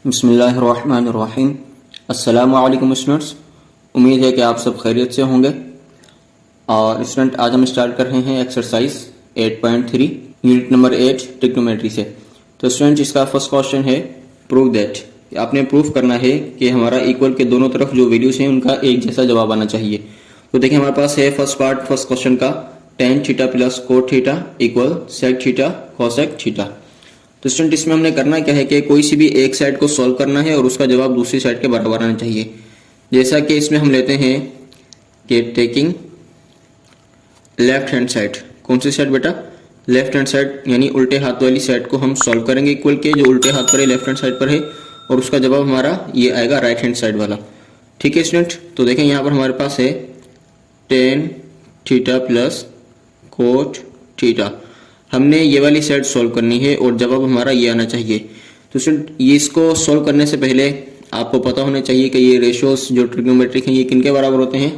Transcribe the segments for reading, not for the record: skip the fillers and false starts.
बिस्मिल्लाहिर्रहमानिर्रहीम। अस्सलामु अलैकुम स्टूडेंट्स, उम्मीद है कि आप सब खैरियत से होंगे। और स्टूडेंट आज हम स्टार्ट कर रहे हैं एक्सरसाइज 8.3 यूनिट नंबर 8 ट्रिग्नोमेट्री से। तो स्टूडेंट इसका फर्स्ट क्वेश्चन है प्रूव दैट। आपने प्रूफ करना है कि हमारा इक्वल के दोनों तरफ जो वैल्यूज हैं उनका एक जैसा जवाब आना चाहिए। तो देखिए हमारे पास है फर्स्ट पार्ट फर्स्ट क्वेश्चन का tan theta plus cot theta equal sec theta cosec theta. तो स्टूडेंट इसमें हमने करना क्या है कि कोई सी भी एक साइड को सॉल्व करना है और उसका जवाब दूसरी साइड के बराबर आना चाहिए। जैसा कि इसमें हम लेते हैं कि टेकिंग लेफ्ट हैंड साइड, कौन सी साइड बेटा, लेफ्ट हैंड साइड, यानी उल्टे हाथ वाली साइड को हम सॉल्व करेंगे इक्वल के, जो उल्टे हाथ पर है लेफ्ट हैंड साइड पर है, और उसका जवाब हमारा ये आएगा राइट हैंड साइड वाला। ठीक है स्टूडेंट, तो देखें यहाँ पर हमारे पास है tan theta plus cot theta. हमने ये वाली साइड सॉल्व करनी है और जवाब हमारा ये आना चाहिए। तो स्टूडेंट ये इसको सॉल्व करने से पहले आपको पता होना चाहिए कि ये रेशियोज जो ट्रिग्नोमेट्रिक हैं ये किनके बराबर होते हैं।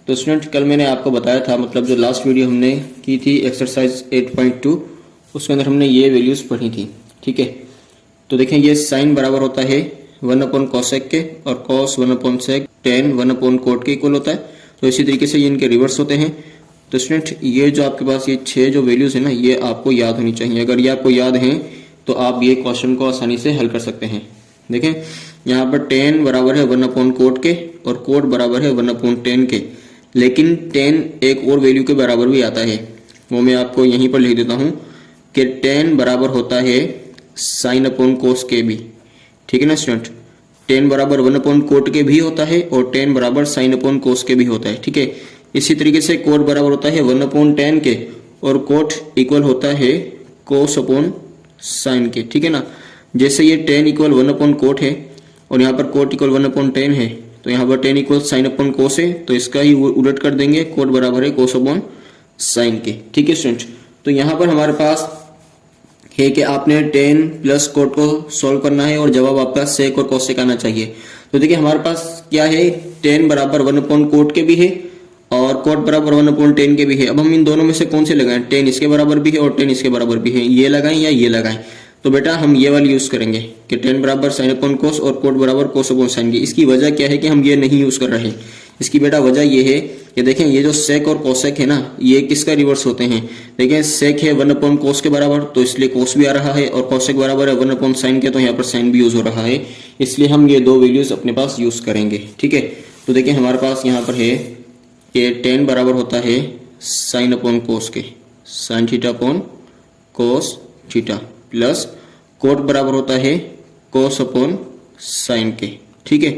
तो स्टूडेंट कल मैंने आपको बताया था, मतलब जो लास्ट वीडियो हमने की थी एक्सरसाइज 8.2 उसके अंदर हमने ये वैल्यूज पढ़ी थी। ठीक है, तो देखें ये साइन बराबर होता है 1 कोसेक के और कॉस 1 सेक tan 1 कोट के इक्वल होता है। तो इसी तरीके से ये इनके रिवर्स होते हैं। तो स्टूडेंट ये जो आपके पास ये 6 जो वैल्यूज है ना, ये आपको याद होनी चाहिए। अगर ये आपको याद हैं तो आप ये क्वेश्चन को आसानी से हल कर सकते हैं। देखें यहाँ पर tan बराबर है 1 कोट के और कोट बराबर है 1 tan के, लेकिन tan एक और वैल्यू के बराबर भी आता है, वो मैं आपको यहीं पर लिख देता हूँ कि tan बराबर होता है साइन अपॉन कोस के भी। ठीक है ना स्टूडेंट, tan बराबर 1 कोट के भी होता है और tan बराबर साइन अपॉन कोस के भी होता है। ठीक है, इसी तरीके से कोट बराबर होता है 1 tan के और कोट इक्वल होता है कोस अपॉन साइन के। ठीक है ना, जैसे ये tan इक्वल 1 कोट है और यहाँ पर कोट इक्वल 1 tan है, तो यहाँ पर tan इक्वल साइन अपॉन कोस है, तो इसका ही उलट कर देंगे, कोट बराबर है कोस अपॉन साइन के। ठीक है स्टूडेंट, तो यहाँ पर हमारे पास है कि आपने tan प्लस कोट को सॉल्व करना है और जवाब आपका सेक और कोसेक आना चाहिए। तो देखिए हमारे पास क्या है, tan बराबर 1 कोट के भी है और कोट बराबर 1 tan के भी है। अब हम इन दोनों में से कौन से लगाएं, tan इसके बराबर भी है और tan इसके बराबर भी है, ये लगाएं या ये लगाएं। तो बेटा हम ये वाली यूज करेंगे कि tan बराबर साइन अपॉन कोस और कोट बराबर कोस अपॉन साइन की। इसकी वजह क्या है कि हम ये नहीं यूज कर रहे। इसकी बेटा वजह ये है कि देखें ये जो सेक और कोसेक है ना, ये किसका रिवर्स होते हैं। देखें सेक है 1 कोस के बराबर, तो इसलिए कोस भी आ रहा है, और कोसेक बराबर है 1 साइन के, तो यहाँ पर साइन भी यूज हो रहा है, इसलिए हम ये दो वैल्यूज अपने पास यूज करेंगे। ठीक है, तो देखिए हमारे पास यहाँ पर है कि tan बराबर होता है साइन अपॉन कोस के, sine theta upon cos theta, plus coat बराबर होता है कोस अपॉन साइन के। ठीक है,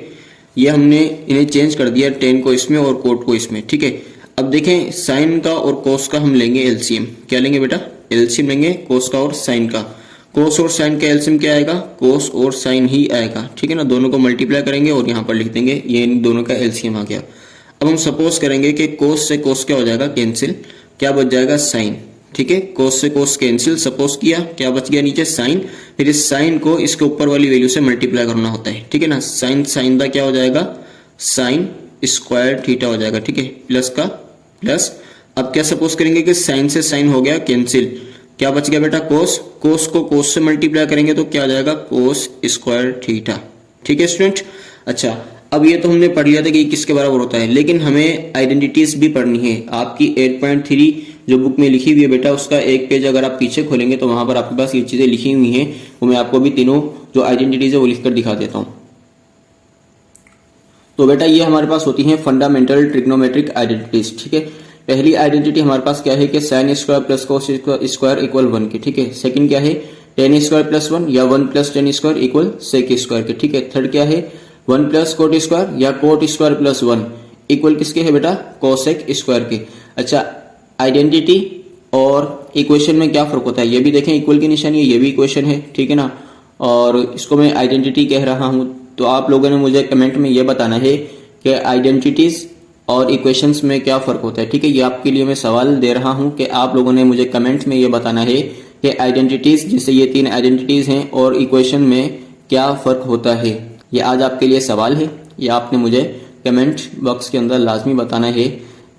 ये हमने इन्हें चेंज कर दिया, tan को इसमें और कोट को इसमें। ठीक है, अब देखें साइन का और कोस का हम लेंगे एलसीएम। क्या लेंगे बेटा, एलसीएम लेंगे कोस का और साइन का। कोस और साइन का एलसीएम क्या आएगा, कोस और साइन ही आएगा। ठीक है ना, दोनों को मल्टीप्लाई करेंगे और यहाँ पर लिख देंगे, ये इन दोनों का एलसीएम आ गया। अब हम सपोज करेंगे कि कोस से कोस क्या हो जाएगा, कैंसिल, क्या बच जाएगा साइन। ठीक है, कोस से कोस कैंसिल, सपोज किया, क्या बच गया नीचे साइन। फिर इस साइन को इसके ऊपर वाली वैल्यू से मल्टीप्लाई करना होता है। ठीक है ना, साइन साइन दा क्या हो जाएगा, साइन स्क्वायर थीटा हो जाएगा। ठीक है, प्लस का प्लस। अब क्या सपोज करेंगे कि साइन से साइन हो गया कैंसिल, क्या बच गया बेटा कोस, कोस को कोस से मल्टीप्लाई करेंगे तो क्या हो जाएगा कोस स्क्वायर थीटा। ठीक है स्टूडेंट, अच्छा अब ये तो हमने पढ़ लिया था कि किसके बराबर होता है, लेकिन हमें आइडेंटिटीज भी पढ़नी है। आपकी 8.3 जो बुक में लिखी हुई है बेटा, उसका एक पेज अगर आप पीछे खोलेंगे तो वहां पर आपके पास ये चीजें लिखी हुई हैं, वो मैं आपको भी तीनों जो आइडेंटिटीज है वो लिखकर दिखा देता हूं। तो बेटा ये हमारे पास होती है फंडामेंटल ट्रिग्नोमेट्रिक आइडेंटिटीज। ठीक है, पहली आइडेंटिटी हमारे पास क्या है कि sine square plus cos square equal 1 के। ठीक है, सेकंड क्या है, tan स्क्वायर प्लस 1 या 1 plus tan square equal sec square के। ठीक है, थर्ड क्या है, 1 प्लस कोट स्क्वायर या कोट स्क्वायर प्लस 1 इक्वल किसके है बेटा, कोसेक स्क्वायर के। अच्छा, आइडेंटिटी और इक्वेशन में क्या फर्क होता है, ये भी देखें, इक्वल की निशानी है, ये भी इक्वेशन है। ठीक है ना, और इसको मैं आइडेंटिटी कह रहा हूं, तो आप लोगों ने मुझे कमेंट में ये बताना है कि आइडेंटिटीज और इक्वेशंस में क्या फर्क होता है। ठीक है, ये आपके लिए मैं सवाल दे रहा हूं कि आप लोगों ने मुझे कमेंट में ये बताना है कि आइडेंटिटीज, जैसे ये 3 आइडेंटिटीज हैं, और इक्वेशन में क्या फर्क होता है। ये आज आपके लिए सवाल है, ये आपने मुझे कमेंट बॉक्स के अंदर लाजमी बताना है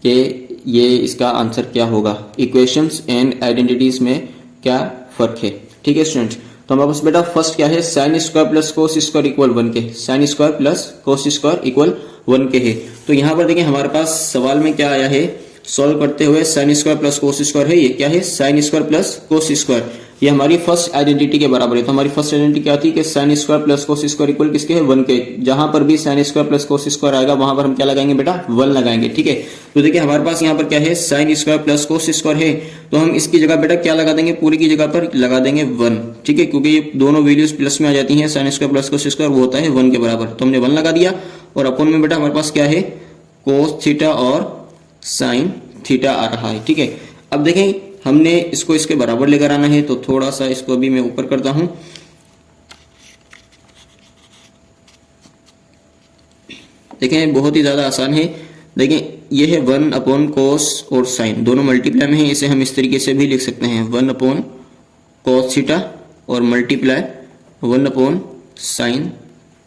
कि ये इसका आंसर क्या होगा, इक्वेशंस एंड आइडेंटिटीज में क्या फर्क है। ठीक है स्टूडेंट, तो तो हमारे पास बेटा फर्स्ट क्या है, sine square plus cos square equal 1 के, sign square plus cos square equal 1 के है। तो यहाँ पर देखिए हमारे पास सवाल में क्या आया है, सॉल्व करते हुए sign square plus cos square है, ये क्या है sine square plus cos square, ये हमारी फर्स्ट आइडेंटिटी के बराबर है। तो हमारी फर्स्ट आइडेंटिटी क्या थी कि sine square plus cos square equal किसके है 1 के, जहां पर भी sign square plus cos square आएगा वहां पर हम क्या लगाएंगे बेटा 1 लगाएंगे, ठीक है। तो देखिए हमारे पास यहाँ पर क्या है sine square plus cos square है, तो हम इसकी जगह बेटा क्या लगा देंगे, पूरी की जगह पर लगा देंगे 1, ठीक है, क्योंकि ये दोनों वैल्यूज प्लस में आ जाती है, sine square plus cos square वो होता है 1 के बराबर, तो हमने 1 लगा दिया। और अपन में बेटा हमारे पास क्या है कोस थीटा और साइन थीटा आ रहा है, ठीक है। अब देखें हमने इसको इसके बराबर लेकर आना है, तो थोड़ा सा इसको भी मैं ऊपर करता हूं। देखें बहुत ही ज्यादा आसान है। देखें ये है 1 अपॉन कोस और साइन, दोनों मल्टीप्लाई में है, इसे हम इस तरीके से भी लिख सकते हैं 1 अपॉन कोस थीटा और मल्टीप्लाई 1 अपॉन साइन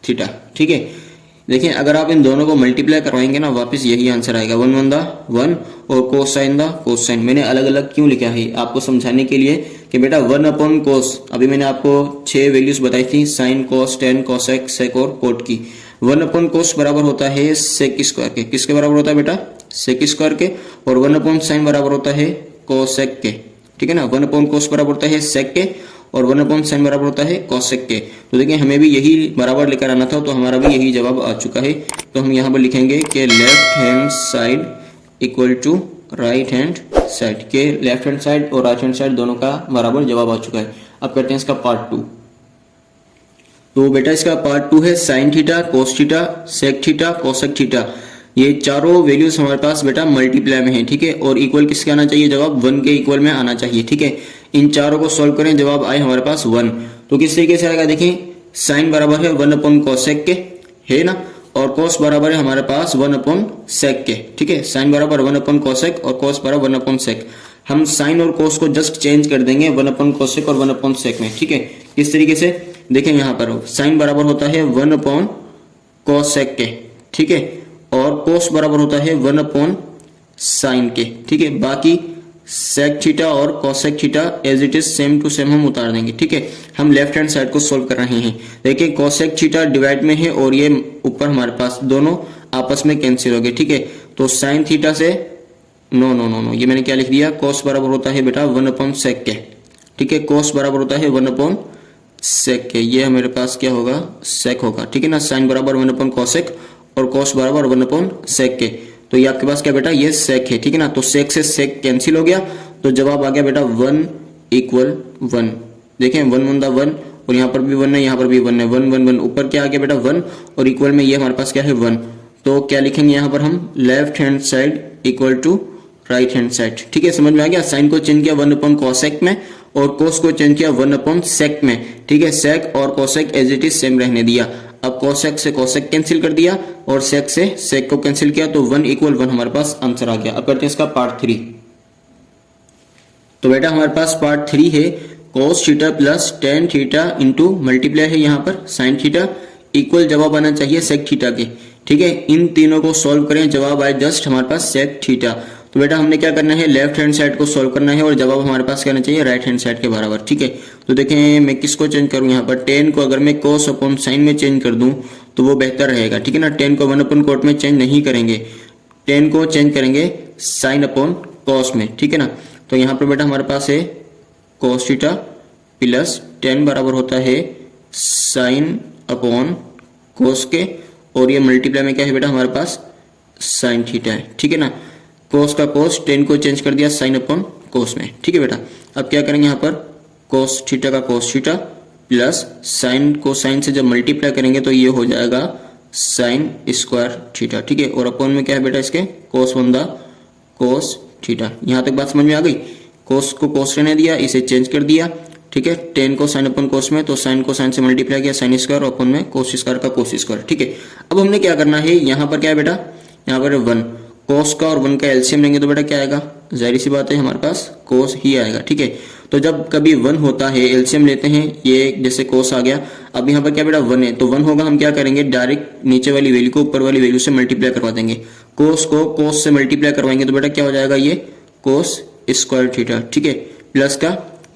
थीटा, ठीक है। देखिए अगर आप इन दोनों को मल्टीप्लाई करवाएंगे ना वापस यही आंसर आएगा 1 1 दा 1 और कोस साइन दा कोस साइन। मैंने अलग अलग क्यों लिखा है आपको समझाने के लिए कि बेटा 1 अपॉन कोस, अभी मैंने आपको 6 वैल्यूज बताई थी, sine cos tan cosec sec और कोट की। 1 अपॉन कोस बराबर होता है सेक स्क्वायर के, किसके बराबर होता है बेटा सेक स्क्वायर के, और 1 अपॉन साइन बराबर होता है कोसेक के, ठीक है ना। 1 अपॉन कोस बराबर होता है सेक के और 1 अपॉन साइन बराबर होता है कोसेक के। तो देखिए हमें भी यही बराबर लेकर आना था, तो हमारा भी यही जवाब आ चुका है। तो हम यहाँ पर लिखेंगे कि left hand side equal to right hand side, के लेफ्ट हैंड साइड और राइट हैंड साइड दोनों का बराबर जवाब आ चुका है। अब करते हैं इसका पार्ट 2। तो बेटा इसका पार्ट 2 है sine theta cos theta sec theta cosec theta, ये चारों वैल्यूज हमारे पास बेटा मल्टीप्लाई में है, ठीक है, और इक्वल किसके आना चाहिए, जवाब 1 के इक्वल में आना चाहिए, ठीक है। इन चारों को सॉल्व करें, जवाब आए हमारे पास 1। तो किस तरीके से आएगा, देखें साइन बराबर है 1 अपॉन कोसेक के, है ना, और कोस बराबर है हमारे पास 1 अपॉन सेक के, ठीक है। साइन बराबर 1 अपॉन कोसेक और कोस बराबर 1 अपॉन सेक। हम साइन और कोस को जस्ट चेंज कर देंगे 1 अपॉन कोसेक और 1 अपॉन सेक में, ठीक है। इस तरीके से देखें यहाँ पर साइन बराबर होता है 1 अपॉन कोसेक के, ठीक है, और कोस बराबर होता है 1 अपॉन साइन के, ठीक है। बाकी सेक थीटा और cosec theta as it is same to same हम उतार देंगे, ठीक है। हम लेफ्ट हैंड साइड को सोल्व कर रहे हैं। देखिए कोसेक थीटा डिवाइड में है और ये ऊपर हमारे पास दोनों आपस में कैंसिल हो गए, ठीक है। तो साइन थीटा से नो नो नो नो ये मैंने क्या लिख दिया, कोस बराबर होता है बेटा 1 अपॉन सेक के, ठीक है। कोस बराबर होता है 1 अपॉन सेक के, ये हमारे पास क्या होगा सेक होगा, ठीक है ना। साइन बराबर 1 अपॉन कोसेक और कोस बराबर 1 अपॉन सेक के, तो ये आपके पास क्या बेटा ये सेक है, ठीक है ना। तो सेक से सेक कैंसिल हो गया, तो जवाब आ गया बेटा 1 इक्वल 1। देखें 1 1 दा 1 और यहाँ पर भी 1 है, यहाँ पर भी 1 है, 1 1 1 ऊपर क्या आ गया बेटा 1 और इक्वल में ये हमारे पास क्या है 1। तो क्या लिखेंगे यहाँ पर हम left hand side equal to right hand side, ठीक है। समझ में आ गया, साइन को चेंज किया 1 अपॉन कोसेक में और कोस को चेंज किया 1 अपॉन सेक में, ठीक है। सेक और cosec as it is same रहने दिया। अब कोसेक से कोसेक कैंसिल कर दिया और सेक से सेक को कैंसिल किया, तो 1 इक्वल 1 हमारे पास आंसर आ गया। अब करते हैं इसका पार्ट 3। तो बेटा हमारे पास पार्ट 3 है cos theta plus tan theta into multiply है यहाँ पर साइन थीटा इक्वल जवाब आना चाहिए सेक थीटा के, ठीक है। इन तीनों को सॉल्व करें, जवाब आए जस्ट हमारे पास सेक थीटा। तो बेटा हमने क्या करना है लेफ्ट हैंड साइड को सॉल्व करना है और जवाब हमारे पास क्या आना चाहिए राइट हैंड साइड के बराबर, ठीक है। तो देखें मैं किसको चेंज करूं, यहाँ पर टेन को अगर मैं कोस अपॉन साइन में चेंज कर दूं तो वो बेहतर रहेगा, ठीक है ना। टेन को 1 अपॉन कोट में चेंज नहीं करेंगे, टेन को चेंज करेंगे साइन अपॉन कोस में, ठीक है ना। तो यहाँ पर बेटा हमारे पास है कोस थीटा प्लस टेन बराबर होता है साइन अपॉन कोस के, और ये मल्टीप्लाई में क्या है बेटा हमारे पास साइन थीटा है, ठीक है ना। कोस का कोस टेन को चेंज कर दिया साइन अपॉन कोस में, ठीक है बेटा। अब क्या करेंगे यहाँ पर कोस थीटा का कोस थीटा प्लस साइन को साइन से जब मल्टीप्लाई करेंगे तो ये हो जाएगा साइन स्क्वायर थीटा, ठीक है। और अपॉन में क्या है बेटा इसके कोस 1 दा कोस थीटा। यहाँ तक बात समझ में आ गई। कोस को कोस रहने दिया, इसे चेंज कर दिया, ठीक है। टेन को साइन अपॉन कोस में, तो साइन को साइन से मल्टीप्लाई किया साइन स्क्वायर, अपॉन में कोस स्क्वायर का कोस स्क्वायर, ठीक है। अब हमने क्या करना है, यहाँ पर क्या है बेटा यहाँ पर 1 कोस का और 1 का एलसीएम लेंगे तो बेटा क्या आएगा, जाहिर सी बात है हमारे पास कोस ही आएगा, ठीक है। तो जब कभी 1 होता है एलसीएम लेते हैं, ये जैसे कोस आ गया, अब यहाँ पर क्या बेटा 1 है, तो 1 होगा, हम क्या करेंगे डायरेक्ट नीचे वाली वैल्यू को ऊपर वाली वैल्यू से मल्टीप्लाई करवा देंगे। कोस को कोस से मल्टीप्लाई करवाएंगे तो बेटा क्या हो जाएगा ये कोस स्क्वायर थीटा, ठीक है, प्लस का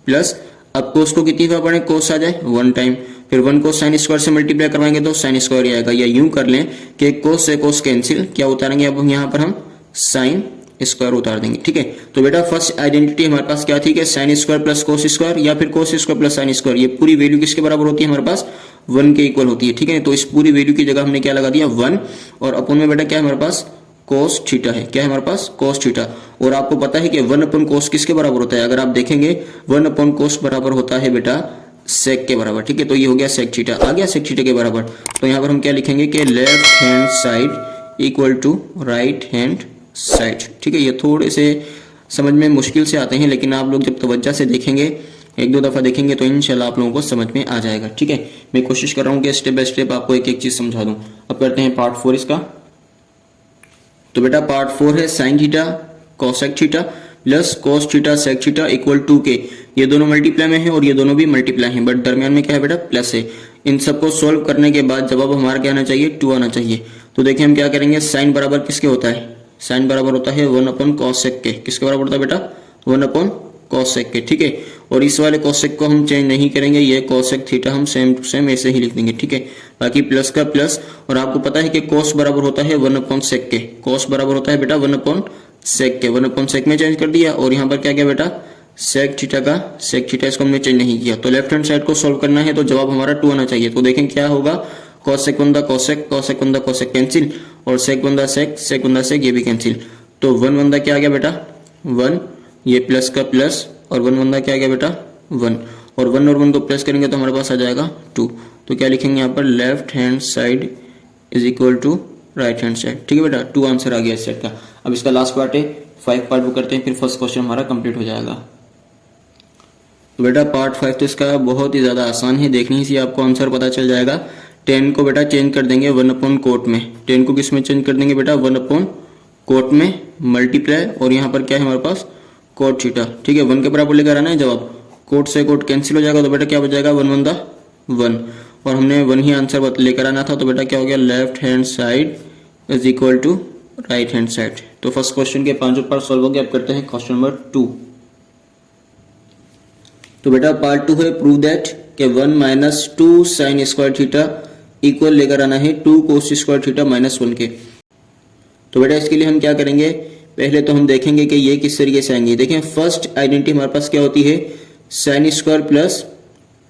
प्लस। अब कोस को कितनी बार पढ़ें, कोस आ जाए 1 टाइम, फिर 1 को साइन स्क्वायर से मल्टीप्लाई करवाएंगे तो साइन स्क्वायर ही आएगा, या यूं कर लें कि कोस से कोस कैंसिल, क्या उतारेंगे अब हम यहाँ पर हम साइन स्क्वायर उतार देंगे। ठीक है, तो बेटा फर्स्ट आइडेंटिटी हमारे पास क्या थी कि sine square plus cos square या फिर cos square plus sine square, ये पूरी वैल्यू किसके बराबर होती है हमारे पास 1 के इक्वल होती है। ठीक है, तो इस पूरी वैल्यू की जगह हमने क्या लगा दिया 1, और अपन में बेटा क्या है हमारे पास कोस थीटा है, क्या है हमारे पास कोस थीटा। और आपको पता है कि 1 अपॉन कोस किसके बराबर होता है, अगर आप देखेंगे 1 अपॉन कोस बराबर होता है बेटा सेक के बराबर। ठीक है, तो ये हो गया सेक थीटा, आ गया सेक थीटा के बराबर। तो यहाँ पर हम क्या लिखेंगे कि left hand side equal to right hand side. ठीक है, ये थोड़े से समझ में मुश्किल से आते हैं, लेकिन आप लोग जब तवज्जो से देखेंगे, 1-2 दफा देखेंगे तो इंशाल्लाह आप लोगों को समझ में आ जाएगा। ठीक है, मैं कोशिश कर रहा हूँ कि स्टेप बाय स्टेप आपको एक एक चीज समझा दूं। अब करते हैं पार्ट 4 इसका। तो बेटा पार्ट 4 है sine theta cosec theta plus cos theta sec theta equal to के, ये दोनों मल्टीप्लाई में है और ये दोनों भी मल्टीप्लाई हैं, बट दरमियान में क्या है बेटा प्लस है। इन सबको सोल्व करने के बाद जवाब हमारा क्या आना चाहिए 2 आना चाहिए। तो देखिए हम क्या करेंगे, साइन बराबर किसके होता है, साइन बराबर होता है 1 अपॉन कोसेक के, किसके बराबर होता है बेटा 1 अपॉन कोसेक के। ठीक है, और इस वाले कोसेक को हम चेंज नहीं करेंगे, ये कोसेक थीटा हम सेम टू सेम ऐसे ही लिख देंगे। ठीक है, बाकी प्लस का प्लस, और आपको पता है कि कोस बराबर होता है 1 अपॉन सेक के, कोस बराबर होता है बेटा 1 अपॉन सेक के, 1 अपॉन सेक में चेंज कर दिया, और यहाँ पर क्या किया बेटा सेक थीटा का सेक थीटा, इसको हमने चेंज नहीं किया। तो लेफ्ट हैंड साइड को सोल्व करना है तो जवाब हमारा 2 आना चाहिए। तो देखें क्या होगा, कोसेक बंदा कोसेक, कोसेक बंदा कोसेक कैंसिल, और सेक बंदा सेक, सेक बंदा सेक, ये भी कैंसिल। तो 1 बंदा क्या आ गया बेटा 1, ये प्लस का प्लस, और 1 बंदा क्या आ गया बेटा 1, और 1 और 1 को प्लस करेंगे तो हमारे पास आ जाएगा 2। तो क्या लिखेंगे यहाँ पर left hand side is equal to right hand side. ठीक है बेटा, 2 आंसर आ गया इस सेट का। अब इसका लास्ट पार्ट है 5 पार्ट वो करते हैं, फिर फर्स्ट क्वेश्चन हमारा कंप्लीट हो जाएगा। तो बेटा पार्ट 5 तो इसका बहुत ही ज्यादा आसान है, देखने ही से आपको आंसर पता चल जाएगा। 10 को बेटा चेंज कर देंगे 1 अपॉन कोट में, 10 को किस में चेंज कर देंगे बेटा 1 अपॉन कोट में मल्टीप्लाई, और यहाँ पर क्या है हमारे पास कोट थीटा। ठीक है, 1 के बराबर लेकर आना है जवाब, कोट से कोट कैंसिल हो जाएगा, तो बेटा क्या बच जाएगा 1 बंदा 1, और हमने 1 ही आंसर लेकर आना था। तो बेटा क्या हो गया left hand side is equal to right hand side. तो फर्स्ट क्वेश्चन के 5 पार्ट सॉल्व हो गए। अब करते हैं क्वेश्चन नंबर 2। तो बेटा पार्ट 2 है प्रूव दैट के 1 minus 2 sine square theta equal लेकर आना है 2 कोस स्क्वायर थीटा माइनस 1 के। तो बेटा इसके लिए हम क्या करेंगे, पहले तो हम देखेंगे कि ये किस तरीके से आएंगे। देखें फर्स्ट आइडेंटिटी हमारे पास क्या होती है sine square plus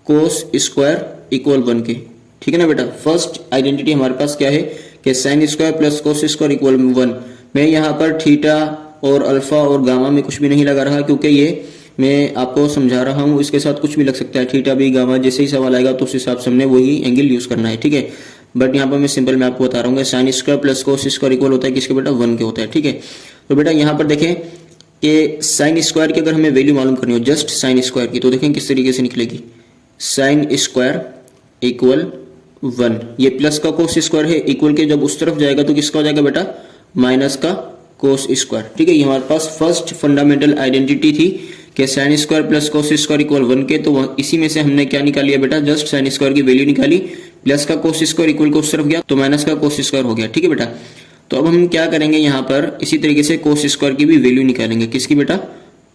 cos square equal 1 के। ठीक है ना बेटा, फर्स्ट आइडेंटिटी हमारे पास क्या है कि sine square plus cos square equal 1। मैं यहाँ पर थीटा और अल्फा और गामा में कुछ भी नहीं लगा रहा, क्योंकि ये मैं आपको समझा रहा हूँ, इसके साथ कुछ भी लग सकता है, थीटा भी गामा, जैसे ही सवाल आएगा तो उस हिसाब से हमने वही एंगल यूज करना है। ठीक है, बट यहाँ पर मैं सिंपल मैं आपको बता रहा हूँ sign square plus cos square equal होता है किसके बेटा 1 के होता है। ठीक है, तो बेटा यहाँ पर देखें कि साइन स्क्वायर की अगर हमें वैल्यू मालूम करनी हो जस्ट साइन स्क्वायर की, तो देखें किस तरीके से निकलेगी, साइन स्क्वायर इक्वल 1, ये प्लस का कोस स्क्वायर है, इक्वल के जब उस तरफ जाएगा तो किसका हो जाएगा बेटा माइनस का कोस स्क्वायर। ठीक है, ये हमारे पास फर्स्ट फंडामेंटल आइडेंटिटी थी कि sine square plus cos square equal 1 के। तो इसी में से हमने क्या निकाल लिया बेटा जस्ट साइन स्क्वायर की वैल्यू निकाली, प्लस का कोस स्क्वायर इक्वल को उस तरफ गया तो माइनस का कोस स्क्वायर हो गया। ठीक है बेटा, तो अब हम क्या करेंगे यहाँ पर इसी तरीके से कोस स्क्वायर की भी वैल्यू निकालेंगे, किसकी बेटा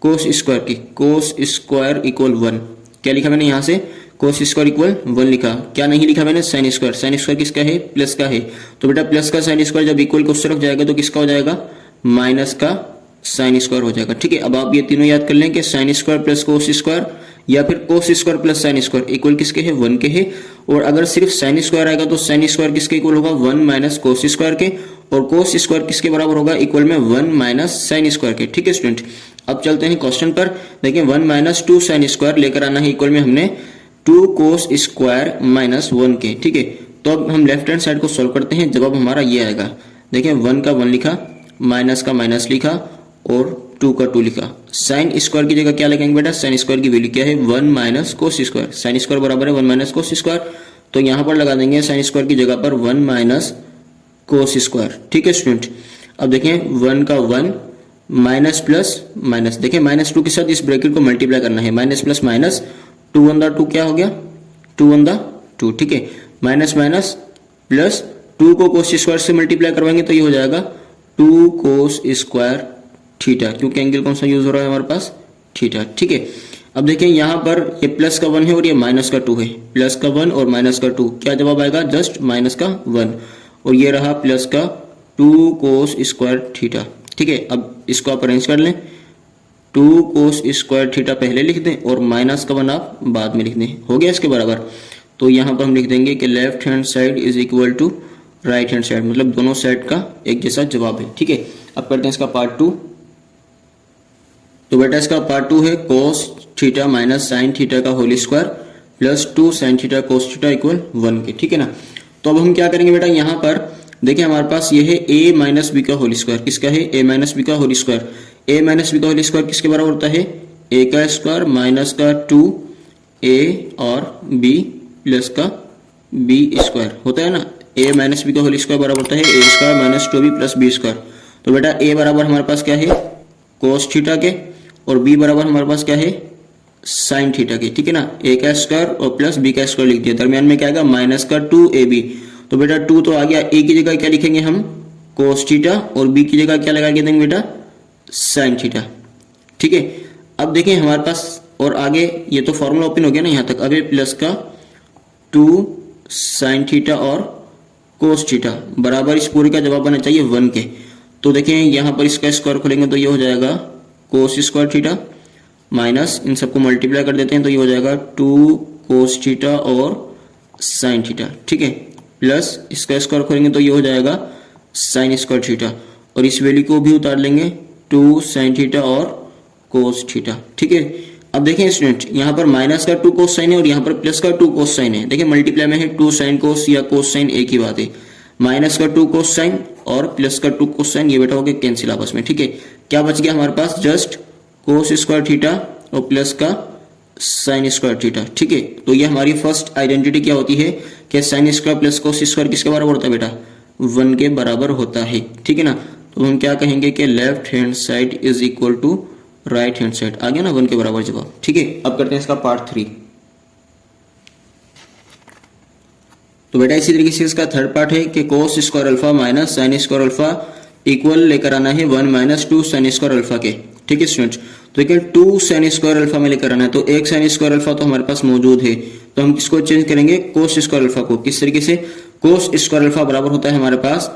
कोस स्क्वायर की, कोस स्क्वायर इक्वल 1। क्या लिखा मैंने यहाँ से कोस स्क्वायर इक्वल 1 लिखा, क्या नहीं लिखा मैंने साइन स्क्वायर, साइन स्क्वायर किसका है प्लस का है, तो बेटा प्लस का साइन स्क्वायर जब इक्वल को उस तरफ जाएगा तो किसका हो जाएगा माइनस का साइन स्क्वायर हो जाएगा। ठीक है, अब आप ये तीनों याद कर लें कि sine square plus cos square या फिर cos square plus sine square equal किसके है 1 के है, और अगर सिर्फ साइन स्क्वायर आएगा तो साइन स्क्वायर किसके इक्वल होगा 1 माइनस कोस स्क्वायर के, और कोस स्क्वायर किसके बराबर होगा इक्वल में 1 माइनस साइन स्क्वायर के। ठीक है स्टूडेंट, अब चलते हैं क्वेश्चन पर। देखिए 1 माइनस 2 साइन स्क्वायर लेकर आना है इक्वल में हमने 2 कोस स्क्वायर माइनस 1 के। ठीक है, तो अब हम लेफ्ट हैंड साइड को सोल्व करते हैं, जवाब हमारा ये आएगा। देखिए 1 का 1 लिखा, माइनस का माइनस लिखा, और 2 का 2 लिखा। साइन स्क्वायर की जगह क्या लिखेंगे बेटा, साइन स्क्वायर की वैल्यू क्या है 1 माइनस कोस स्क्वायर, साइन स्क्वायर बराबर है 1 माइनस कोस स्क्वायर, तो यहां पर लगा देंगे साइन स्क्वायर की जगह पर 1 माइनस कोस स्क्वायर। ठीक है स्टूडेंट, अब देखें 1 का 1 माइनस प्लस माइनस, देखिए माइनस 2 के साथ इस ब्रैकेट को मल्टीप्लाई करना है, माइनस प्लस माइनस 2 1 2 क्या हो गया 2 1 2। ठीक है, माइनस माइनस प्लस 2 को कोस स्क्वायर से मल्टीप्लाई करवाएंगे तो ये हो जाएगा 2 कोस स्क्वायर थीटा, क्योंकि एंगल कौन सा यूज हो रहा है हमारे पास थीटा। ठीक है, अब देखें यहाँ पर ये प्लस का 1 है और ये माइनस का 2 है, प्लस का 1 और माइनस का 2, क्या जवाब आएगा? जस्ट माइनस का 1। और ये रहा प्लस का 2 कोस स्क्वायर थीटा। ठीक है, अब इसको आप अरेंज कर लें, 2 कोस स्क्वायर थीटा पहले लिख दें और माइनस का 1 आप बाद में लिख दें, हो गया इसके बराबर। तो यहाँ पर हम लिख देंगे कि left hand side is equal to right hand side, मतलब दोनों साइड का एक जैसा जवाब है। ठीक है, अब करते हैं इसका पार्ट 2। तो बेटा इसका पार्ट 2 है cos theta minus sine theta का whole square plus 2 sine theta cos theta equal 1 के। ठीक है ना, तो अब हम क्या करेंगे बेटा, यहाँ पर देखिए हमारे पास ये है a माइनस बी का होल स्क्वायर, किसका है? a माइनस बी का whole square. a minus B का होल स्क्वायर किसके बराबर होता है? a का स्क्वायर माइनस का 2a और b प्लस का b स्क्वायर होता है ना। a माइनस बी का होल स्क्वायर बराबर होता है a square minus 2b plus b square. तो बेटा a बराबर हमारे पास क्या है? कोस थीटा के, और b बराबर हमारे पास क्या है? साइन थीटा के। ठीक है ना, a का स्क्वायर और प्लस b का स्क्वायर लिख दिया, दरमियान में क्या आएगा? माइनस का 2ab। तो बेटा 2 तो आ गया, a की जगह क्या लिखेंगे हम? कोस थीटा, और b की जगह क्या लगा के देंगे बेटा? Sign theta. ठीक है, अब देखें हमारे पास और आगे ये तो फॉर्मूला ओपन हो गया ना यहाँ तक। अब ये प्लस का 2 साइन थीटा और कोस थीटा बराबर इस पूरे का जवाब बनना चाहिए 1 के। तो देखें यहाँ पर इसका स्क्वायर खोलेंगे तो ये हो जाएगा कोस स्क्वायर थीटा माइनस इन सबको मल्टीप्लाई कर देते हैं तो ये हो जाएगा 2 कोस थीटा और साइन थीटा। ठीक है, प्लस इसका स्क्वायर खोलेंगे तो ये हो जाएगा साइन स्क्वायर थीटा, और इस वैल्यू को भी उतार लेंगे 2 साइन थीटा और कोस थीटा। ठीक है, अब देखें स्टूडेंट, यहाँ पर माइनस का 2 कोस साइन है और यहाँ पर प्लस का 2 कोस साइन है। देखिए मल्टीप्लाई में है 2 साइन कोस या कोस साइन एक ही बात है। माइनस का 2 कोस साइन और प्लस का 2 कोस साइन, ये बेटा हो गया कैंसिल आपस में। ठीक है, क्या बच गया हमारे पास? जस्ट कोस स्क्वायर थीटा और प्लस का साइन स्क्वायर थीटा। ठीक है, तो ये हमारी फर्स्ट आइडेंटिटी क्या होती है कि sine square plus cos square किसके बराबर होता है बेटा? 1 के बराबर होता है। ठीक है ना, तो हम क्या कहेंगे कि left hand side is equal to right hand side. आ गया ना 1 के बराबर जवाब। ठीक है, अब करते हैं इसका पार्ट 3। तो बेटा इसी तरीके से इसका थर्ड पार्ट है कि cos square alpha minus sine square alpha equal लेकर आना है 1 माइनस 2 साइन स्क्वायर अल्फा के। ठीक है स्टूडेंट्स, तो देखिए 2 साइन स्क्वायर अल्फा में लेकर आना है, तो एक साइन स्क्वायर अल्फा तो हमारे पास मौजूद है, तो हम किसको चेंज करेंगे? कोस स्क्वायर अल्फा को। किस तरीके से? कोस स्क्वायर अल्फा बराबर होता है हमारे पास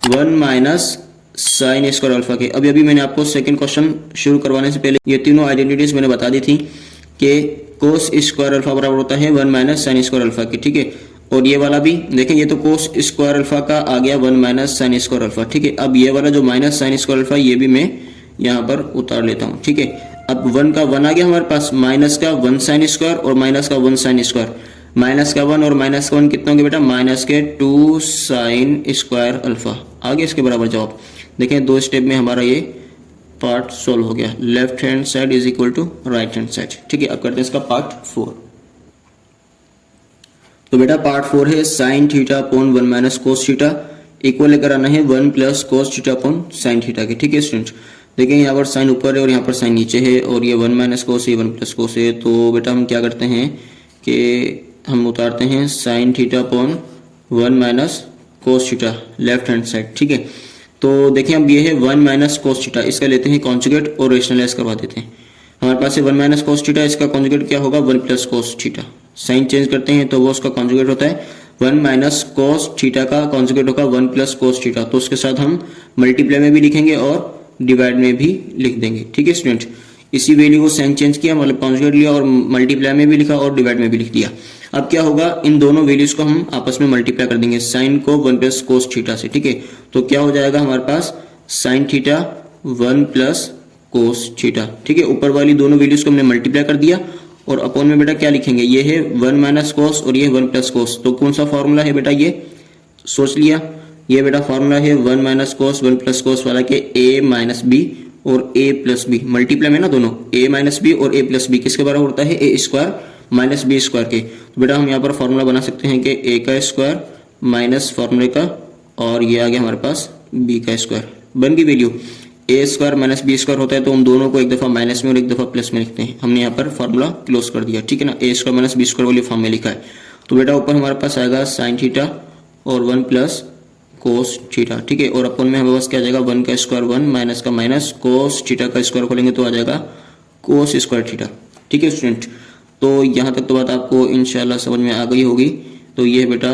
1 माइनस साइन स्क्वायर अल्फा के। अभी मैंने आपको सेकंड क्वेश्चन शुरू करवाने से पहले ये तीनों आइडेंटिटीज मैंने बता दी थी कि कोस स्क्वायर अल्फा बराबर होता है 1 माइनस साइन स्क्वायर अल्फा के। ठीक है, और ये वाला भी देखें, ये तो कोस स्क्वायर अल्फा का आ गया 1 माइनस साइन स्क्वायर अल्फा। ठीक है, अब ये वाला जो माइनस साइन स्क्वायर अल्फा ये भी मैं यहाँ पर उतार लेता हूँ। ठीक है, अब 1 का 1 आ गया हमारे पास, माइनस का 1 साइन स्क्वायर और माइनस का 1 साइन स्क्वायर, माइनस का 1 और माइनस का 1 कितना होंगे बेटा? माइनस के 2 साइन स्क्वायर अल्फा। आ गया इसके बराबर जवाब। देखें 2 स्टेप में हमारा ये पार्ट सोल्व हो गया, left hand side is equal to right hand side. ठीक है, अब करते हैं इसका पार्ट 4। तो बेटा पार्ट 4 है sine theta upon 1 minus cos theta equal लेकर आना है 1 plus cos theta upon sine theta के। ठीक है स्टूडेंट, देखिए यहाँ पर साइन ऊपर है और यहाँ पर साइन नीचे है, और ये 1 माइनस कोस है 1 प्लस कोस है। तो बेटा हम क्या करते हैं कि हम उतारते हैं sine theta upon 1 minus cos theta left hand side. ठीक है, तो देखिए अब ये है 1 माइनस कोस थीटा, इसका लेते हैं कॉन्जुगेट और रेशनलाइज करवा देते हैं। हमारे पास है 1 माइनस कोस थीटा, इसका कॉन्जुगेट क्या होगा? 1 plus cos theta. Sign change करते हैं तो वो उसका कॉन्जुगेट होता है 1 माइनस कोस थीटा का कॉन्जुगेट होगा 1 प्लस कोस थीटा। तो उसके साथ हम मल्टीप्लाई में भी लिखेंगे और डिवाइड में भी लिख देंगे। ठीक है स्टूडेंट, इसी वैल्यू को साइन चेंज किया, मतलब कॉन्जुगेट लिया और मल्टीप्लाई में भी लिखा और डिवाइड में भी लिख दिया। अब क्या होगा? इन दोनों वैल्यूज को हम आपस में मल्टीप्लाई कर देंगे, साइन को 1 प्लस कोस थीटा से। ठीक है, तो क्या हो जाएगा हमारे पास? Sine theta 1 plus cos theta. ठीक है, ऊपर वाली दोनों वैल्यूज को हमने मल्टीप्लाई कर दिया, और अपॉन में बेटा क्या लिखेंगे? ये है 1 माइनस कोस और ये 1 प्लस कोस। तो कौन सा फॉर्मूला है बेटा? ये सोच लिया, ये बेटा फॉर्मूला है 1 माइनस कोस 1 प्लस कोस वाला के a माइनस बी और a प्लस बी, मल्टीप्लाई में ना दोनों, a माइनस बी और a प्लस बी किसके बराबर होता है? a square minus B square के। तो बेटा हम यहाँ पर फॉर्मूला बना सकते हैं कि a का स्क्वायर माइनस फॉर्मूले का, और ये आ गया हमारे पास b का स्क्वायर। बन गई वैल्यू। ए स्क्वायर माइनस बी स्क्वायर होता है तो हम दोनों को एक दफा माइनस में और एक दफा प्लस में लिखते हैं। हमने यहाँ पर फॉर्मूला क्लोज कर दिया। ठीक है ना, ए स्क्वायर माइनस बी स्क्वायर वाली फॉर्म में लिखा है। तो बेटा ऊपर हमारे पास आएगा साइन थीटा और 1 प्लस कोस थीटा। ठीक है, और अपन में हमारे पास क्या आ जाएगा? 1 का स्क्वायर 1 माइनस का माइनस कोस थीटा का स्क्वायर खोलेंगे तो आ जाएगा कोस स्क्वायर थीटा। ठीक है स्टूडेंट, तो यहाँ तक तो बात आपको इंशाल्लाह समझ में आ गई होगी। तो ये बेटा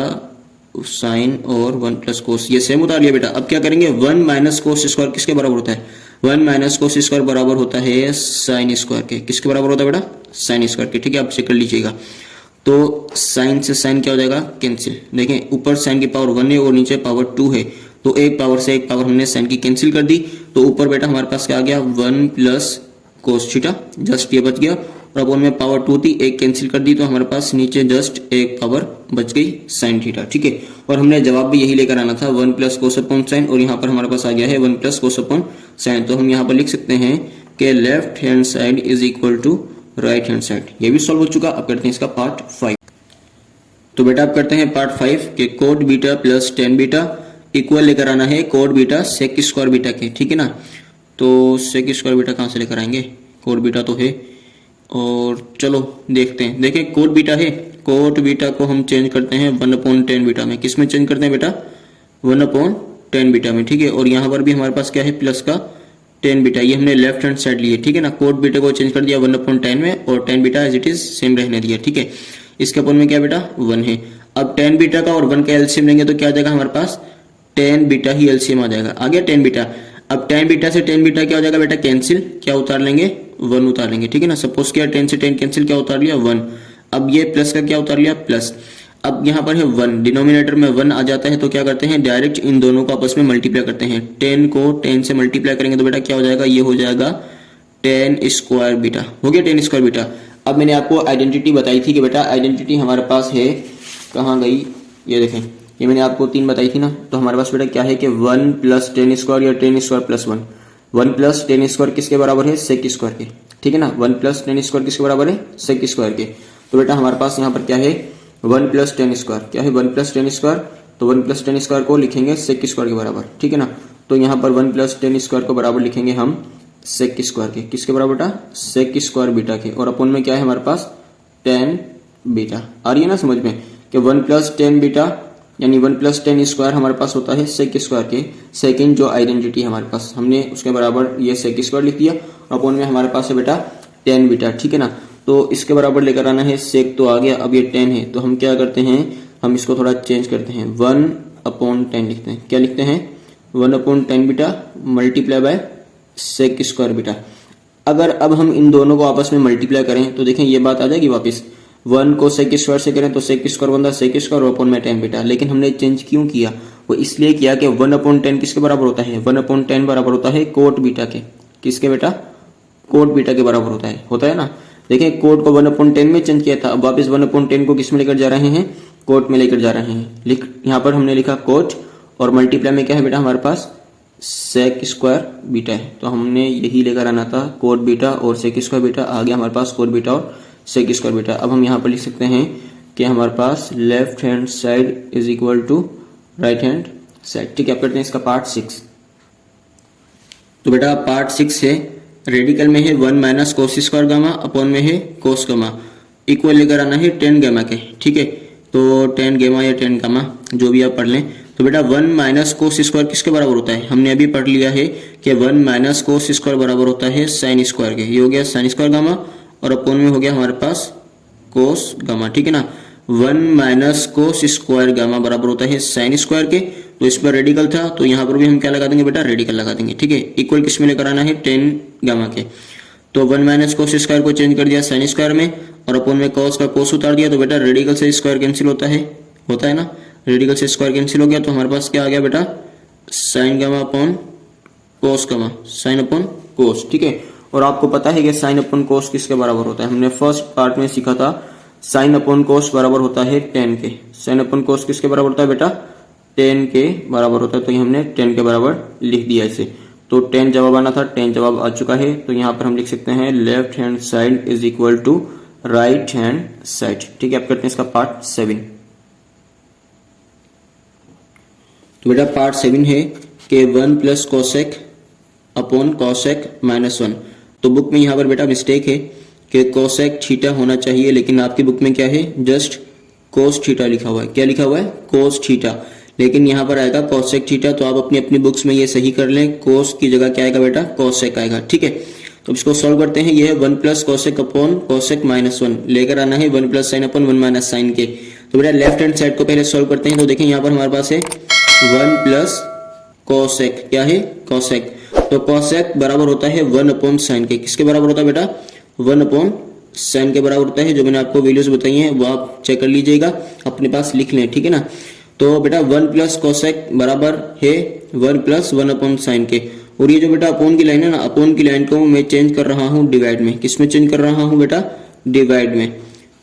साइन और 1 प्लस कोस ये सेम उतार लिया बेटा। अब क्या करेंगे, 1 माइनस कोस स्क्वायर किसके बराबर होता है, 1 माइनस कोस स्क्वायर बराबर होता है साइन स्क्वायर के। किसके बराबर होता है बेटा, साइन स्क्वायर के। ठीक है, आप चेक कर लीजिएगा। तो साइन से साइन क्या हो जाएगा, कैंसिल। देखें ऊपर साइन की पावर 1 है और नीचे पावर 2 है, तो एक पावर से एक पावर हमने साइन की कैंसिल कर दी। तो ऊपर बेटा हमारे पास क्या आ गया, 1 प्लस कोस थीटा, जस्ट ये बच गया। और अब उनमें पावर 2 थी, एक कैंसिल कर दी, तो हमारे पास नीचे जस्ट एक पावर बच गई साइन थीटा। ठीक है, और हमने जवाब भी यही लेकर आना था, 1 प्लस कोस अपॉन साइन, और यहाँ पर हमारे पास आ गया है 1 प्लस कोस अपॉन साइन। तो हम यहाँ पर लिख सकते हैं कि left hand side is equal to right hand side. ये भी सॉल्व हो चुका। अब करते हैं इसका पार्ट 5। तो बेटा अब करते हैं पार्ट 5 के cot beta plus tan beta equal लेकर आना है cot beta sec square beta के। ठीक है ना, तो सेक स्क्वायर बीटा कहाँ से लेकर आएंगे, कोट बीटा तो है, और चलो देखते हैं। देखें कोट बीटा है, कोट बीटा को हम चेंज करते हैं 1/10 बीटा में। किस में चेंज करते हैं बेटा, 1/10 बीटा में। ठीक है, और यहाँ पर भी हमारे पास क्या है, प्लस का 10 बीटा, ये हमने लेफ्ट हैंड साइड लिए। ठीक है ना, कोट बीटा को चेंज कर दिया 1/10 में, और 10 beta as it is same रहने दिया। ठीक है, इसके अपन में क्या बेटा 1 है। अब 10 बीटा का और 1 का एलसीएम लेंगे तो क्या आ जाएगा हमारे पास, 10 बीटा ही एलसीएम आ जाएगा। आ गया 10 बीटा। अब 10 बीटा से 10 बीटा क्या हो जाएगा बेटा, कैंसिल, क्या उतार लेंगे, 1 उतार लेंगे। ठीक है ना, सपोज किया 10 से 10 कैंसिल, क्या उतार लिया 1। अब ये प्लस का क्या उतार लिया, प्लस। अब यहाँ पर है 1, डिनोमिनेटर में 1 आ जाता है, तो क्या करते हैं डायरेक्ट इन दोनों को आपस में मल्टीप्लाई करते हैं। 10 को 10 से मल्टीप्लाई करेंगे तो बेटा क्या हो जाएगा, ये हो जाएगा 10 स्क्वायर बीटा। हो गया 10 स्क्वायर बीटा। अब मैंने आपको आइडेंटिटी बताई थी कि बेटा आइडेंटिटी हमारे पास है, कहाँ गई, ये देखें, ये मैंने आपको 3 बताई थी ना। तो हमारे पास बेटा क्या है कि 1 प्लस 10 स्क्वायर या 10 स्क्वायर प्लस 1। 1 प्लस 10 स्क्वायर किसके बराबर है, सेक स्क्वायर के। ठीक है ना, 1 प्लस 10 स्क्वायर किसके बराबर है, सेक स्क्वायर के। तो बेटा हमारे पास यहाँ पर क्या है, 1 प्लस 10 स्क्वायर, क्या है 1 प्लस 10 स्क्वायर। तो 1 प्लस 10 स्क्वायर को लिखेंगे सेक स्क्वायर के बराबर। ठीक है ना, तो यहाँ पर 1 प्लस 10 स्क्वायर को बराबर लिखेंगे हम सेक स्क्वायर के। किसके बराबर बेटा, सेक स्क्वायर बीटा के। और अपन में क्या है हमारे पास 10 बीटा। आ रही है ना समझ में, कि 1 प्लस 10 बीटा यानी 1 प्लस 10 स्क्वायर हमारे पास होता है सेक स्क्वायर के। सेकंड जो आइडेंटिटी हमारे पास, हमने उसके बराबर ये सेक स्क्वायर लिख दिया, और अपन में हमारे पास है बेटा 10 बीटा। ठीक है ना, तो इसके बराबर लेकर आना है, सेक तो आ गया, अब ये 10 है, तो हम क्या करते हैं, हम इसको थोड़ा चेंज करते हैं, 1/10 लिखते हैं। क्या लिखते हैं, 1/10 beta multiply by sec square beta. अगर अब हम इन दोनों को आपस में मल्टीप्लाई करें तो देखें ये बात आ जाएगी वापस, 1 को सेक स्क्वायर से करें तो सेक स्क्वायर बनता है सेक स्क्वायर और अपन में 10 बीटा। लेकिन हमने चेंज क्यों किया, वो इसलिए किया कि 1/10 किसके बराबर होता है, 1/10 बराबर होता है कोट बीटा के। किसके बेटा, कोट बीटा के बराबर होता है ना। देखें कोट को 1/10 में चेंज किया था, अब वापस 1/10 को किस में लेकर जा रहे हैं, कोट में लेकर जा रहे हैं। यहाँ पर हमने लिखा कोट, और मल्टीप्लाई में क्या है बेटा हमारे पास सेक स्क्वायर बीटा है। तो हमने यही लेकर आना था, कोट बीटा और सेक स्क्वायर बीटा। आ गया हमारे पास कोट बीटा और सेक स्क्वायर बीटा। अब हम यहाँ पर लिख सकते हैं कि हमारे पास left hand side is equal to right hand side. ठीक है, अब करते हैं इसका पार्ट 6। तो बेटा पार्ट 6 है, रेडिकल में है 1 minus cos square gamma, upon में है कोस गामा, इक्वल लेकर आना है 10 गामा के। ठीक है, तो 10 गामा या 10 गामा जो भी आप पढ़ लें। तो बेटा 1 माइनस कोस स्क्वायर किसके बराबर होता है, हमने अभी पढ़ लिया है कि 1 माइनस कोस स्क्वायर बराबर होता है साइन स्क्वायर के। ये हो गया साइन स्क्वायर गामा, और अपॉन में हो गया हमारे पास कोस गामा। ठीक है ना, 1 माइनस कोस स्क्वायर गामा बराबर होता है साइन स्क्वायर के। तो इस पर रेडिकल था, तो यहाँ पर भी हम क्या लगा देंगे बेटा, रेडिकल लगा देंगे। ठीक है, इक्वल किस में लेकर आना है, 10 गामा के। तो 1 माइनस कोस स्क्वायर को चेंज कर दिया साइन स्क्वायर में, और अपॉन में कोस का कोस उतार दिया। तो बेटा रेडिकल से स्क्वायर कैंसिल होता है ना, रेडिकल से स्क्वायर कैंसिल हो गया। तो हमारे पास क्या आ गया बेटा, sign gamma upon cos gamma, sine upon कोस। ठीक है, और आपको पता है कि साइन अपॉन कोस किसके बराबर होता है, हमने फर्स्ट पार्ट में सीखा था, साइन अपॉन कोस बराबर होता है 10 के। साइन अपॉन कोस किसके बराबर होता है बेटा, 10 के बराबर होता है। तो ये हमने 10 के बराबर लिख दिया इसे। तो 10 जवाब आना था, 10 जवाब आ चुका है। तो यहाँ पर हम लिख सकते हैं left hand side is equal to right hand side. ठीक है, अब करते हैं इसका पार्ट 7। तो बेटा पार्ट 7 है कि 1 plus cosec upon cosec minus 1। तो बुक में यहाँ पर बेटा मिस्टेक है कि कोसेक थीटा होना चाहिए, लेकिन आपकी बुक में क्या है, जस्ट कोस थीटा लिखा हुआ है। क्या लिखा हुआ है, कोस थीटा, लेकिन यहाँ पर आएगा कोसेक थीटा। तो आप अपनी अपनी बुक्स में ये सही कर लें, कोस की जगह क्या आएगा बेटा, कोसेक आएगा। ठीक है, तो इसको सॉल्व करते हैं। ये है 1 plus cosec upon cosec minus 1, लेकर आना है 1 plus sine upon 1 minus sine के। तो बेटा लेफ्ट हैंड साइड को पहले सॉल्व करते हैं। तो देखें यहाँ पर हमारे पास है 1 प्लस कोसेक, क्या है कोसेक, तो कोसेक बराबर होता है 1 अपॉन साइन के। किसके बराबर होता है बेटा, 1 अपॉन साइन के बराबर होता है। जो मैंने आपको वैल्यूज बताई हैं वो आप चेक कर लीजिएगा, अपने पास लिख लें, ठीक है ना। तो बेटा 1 प्लस कोसेक बराबर है 1 प्लस 1 अपॉन साइन के। और ये जो बेटा अपोन की लाइन है ना, अपोन की लाइन को मैं चेंज कर रहा हूँ डिवाइड में। किस में चेंज कर रहा हूँ बेटा, डिवाइड में।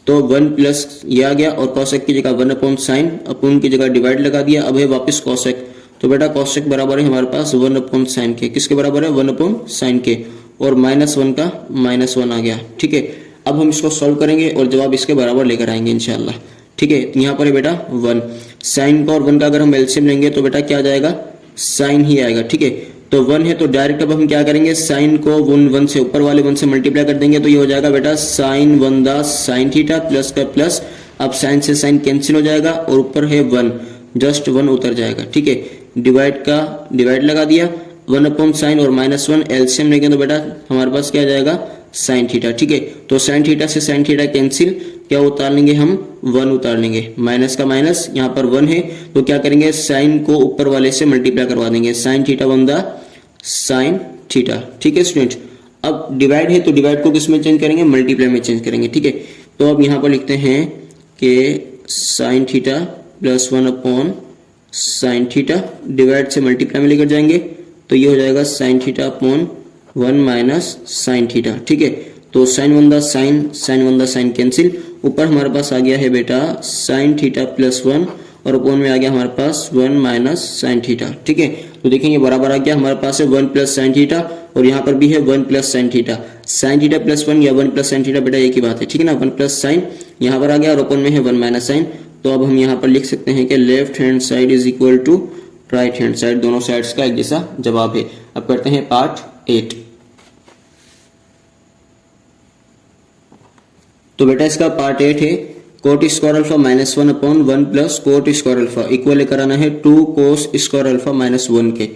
तो 1 प्लस ये आ गया और कोसेक की जगह 1 अपॉन साइन, अपोन की जगह डिवाइड लगा दिया। अब है वापस कोसेक, तो बेटा कोसेक बराबर है हमारे पास 1 अपॉन साइन के। किसके बराबर है, 1 अपॉन साइन के, और -1 का -1 आ गया, ठीक है। अब हम इसको सॉल्व करेंगे और जवाब इसके बराबर लेकर आएंगे इंशाल्लाह, ठीक है। यहाँ पर है बेटा 1, साइन का और 1 का अगर हम एलसीएम लेंगे तो बेटा क्या आ जाएगा, साइन ही आएगा, ठीक है। तो 1 है तो डायरेक्ट अब हम क्या करेंगे, साइन को 1 से ऊपर वाले 1 से मल्टीप्लाई कर देंगे। तो ये हो जाएगा बेटा साइन 1 दा साइन थीटा, प्लस का प्लस, अब साइन से साइन कैंसिल हो जाएगा और ऊपर है 1, जस्ट 1 उतर जाएगा, ठीक है। डिवाइड का डिवाइड लगा दिया, 1 अपॉन साइन और -1 एलसीएम लेंगे तो बेटा हमारे पास क्या आ जाएगा, साइन थीटा, ठीक है। तो साइन थीटा से साइन थीटा कैंसिल, क्या उतार लेंगे हम, 1 उतार लेंगे, माइनस का माइनस, यहाँ पर 1 है तो क्या करेंगे, साइन को ऊपर वाले से मल्टीप्लाई करवा देंगे, साइन थीटा 1 दा साइन थीटा, ठीक है स्टूडेंट। अब डिवाइड है तो डिवाइड को किस में चेंज करेंगे, मल्टीप्लाई में चेंज करेंगे, ठीक है। तो अब यहाँ पर लिखते हैं कि sine theta plus 1 upon sine theta, divide से मल्टीप्लाई में लेकर जाएंगे तो ये हो जाएगा sine theta upon 1 minus sine theta, ठीक है। तो साइन 1 दा साइन, साइन 1 दा साइन कैंसिल, ऊपर हमारे पास आ गया है बेटा साइन थीटा प्लस 1 और अपॉन में आ गया हमारे पास 1 माइनस साइन थीटा, ठीक है। तो देखेंगे बराबर आ गया, हमारे पास है 1 प्लस साइन थीटा और यहाँ पर भी है 1 plus sine theta. Sine theta plus 1 या 1 प्लस साइन थीटा बेटा एक ही बात है, ठीक है ना। 1 प्लस साइन यहाँ पर आ गया और अपॉन में है 1 माइनस साइन। तो अब हम यहाँ पर लिख सकते हैं कि left hand side is equal to right hand side, दोनों साइड्स का एक जैसा जवाब है। अब करते हैं पार्ट 8। तो बेटा इसका पार्ट 8 है, coat square alpha -1 upon 1 plus cot square alpha equal लेकर आना है 2 कोस स्क्वायर अल्फा -1 के।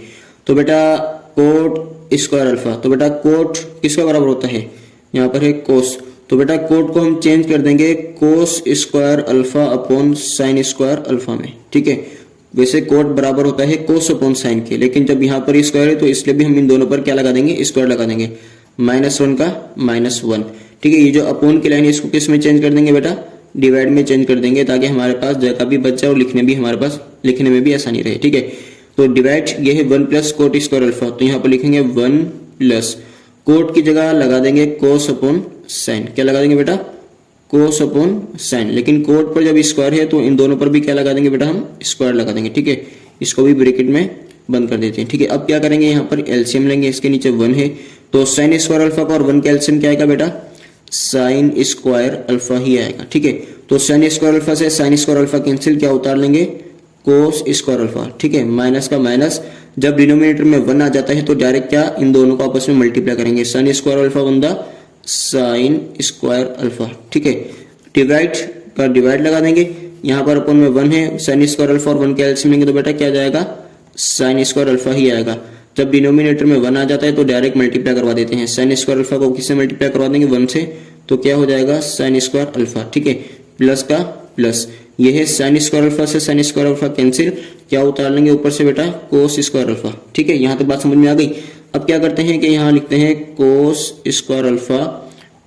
तो बेटा कोट स्क्वायर अल्फा, तो बेटा कोट किसका बराबर होता है, यहाँ पर है कोस। तो बेटा कोट को हम चेंज कर देंगे cos square alpha upon sine square alpha में, ठीक है। वैसे कोट बराबर होता है कोस अपॉन साइन के, लेकिन जब यहाँ पर स्क्वायर है तो इसलिए भी हम इन दोनों पर क्या लगा देंगे, स्क्वायर लगा देंगे, -1 का -1, ठीक है। ये जो अपॉन की लाइन है इसको किस में चेंज कर देंगे बेटा, डिवाइड में चेंज कर देंगे, ताकि हमारे पास जगह भी बच जाए और लिखने भी हमारे पास लिखने में भी आसानी रहे, ठीक है। तो डिवाइड ये है 1 प्लस कोट स्क्वायर अल्फा, तो यहाँ पर लिखेंगे 1 प्लस कोट की जगह लगा देंगे कोस अपॉन साइन, क्या लगा देंगे बेटा, कोस अपॉन साइन। लेकिन कोट पर जब स्क्वायर है तो इन दोनों पर भी क्या लगा देंगे बेटा, हम स्क्वायर लगा देंगे, ठीक है। इसको भी ब्रैकेट में बंद कर देते हैं, ठीक है। अब क्या करेंगे, यहाँ पर एलसीएम लेंगे, इसके नीचे 1 है तो साइन स्क्वायर अल्फा का और 1 का एलसीएम क्या आएगा बेटा, साइन स्क्वायर अल्फा ही आएगा, ठीक है। तो साइन स्क्वायर अल्फा से साइन स्क्वायर अल्फा कैंसिल, क्या उतार लेंगे, कोस स्क्वायर अल्फा, ठीक है। माइनस का माइनस, जब डिनोमिनेटर में 1 आ जाता है तो डायरेक्ट क्या इन दोनों को आपस में मल्टीप्लाई करेंगे, साइन स्क्वायर अल्फा 1 दा साइन स्क्वायर अल्फा, ठीक है। डिवाइड का डिवाइड लगा देंगे, यहाँ पर अपन में 1 है, साइन स्क्वायर अल्फा और 1 का एलसीएम लेंगे तो बेटा क्या जाएगा, साइन स्क्वायर अल्फा ही आएगा। जब डिनोमिनेटर में 1 आ जाता है तो डायरेक्ट मल्टीप्लाई करवा देते हैं, साइन स्क्वायर अल्फा को किससे मल्टीप्लाई करवा देंगे, 1 से, तो क्या हो जाएगा साइन स्क्वायर अल्फा, ठीक है। प्लस का प्लस, ये है साइन स्क्वायर अल्फा से साइन स्क्वायर अल्फा कैंसिल, क्या उतार लेंगे ऊपर से बेटा कोस स्क्वायर अल्फा, ठीक है। यहाँ तक बात समझ में आ गई। अब क्या करते हैं कि यहाँ लिखते हैं कोस स्क्वायर अल्फा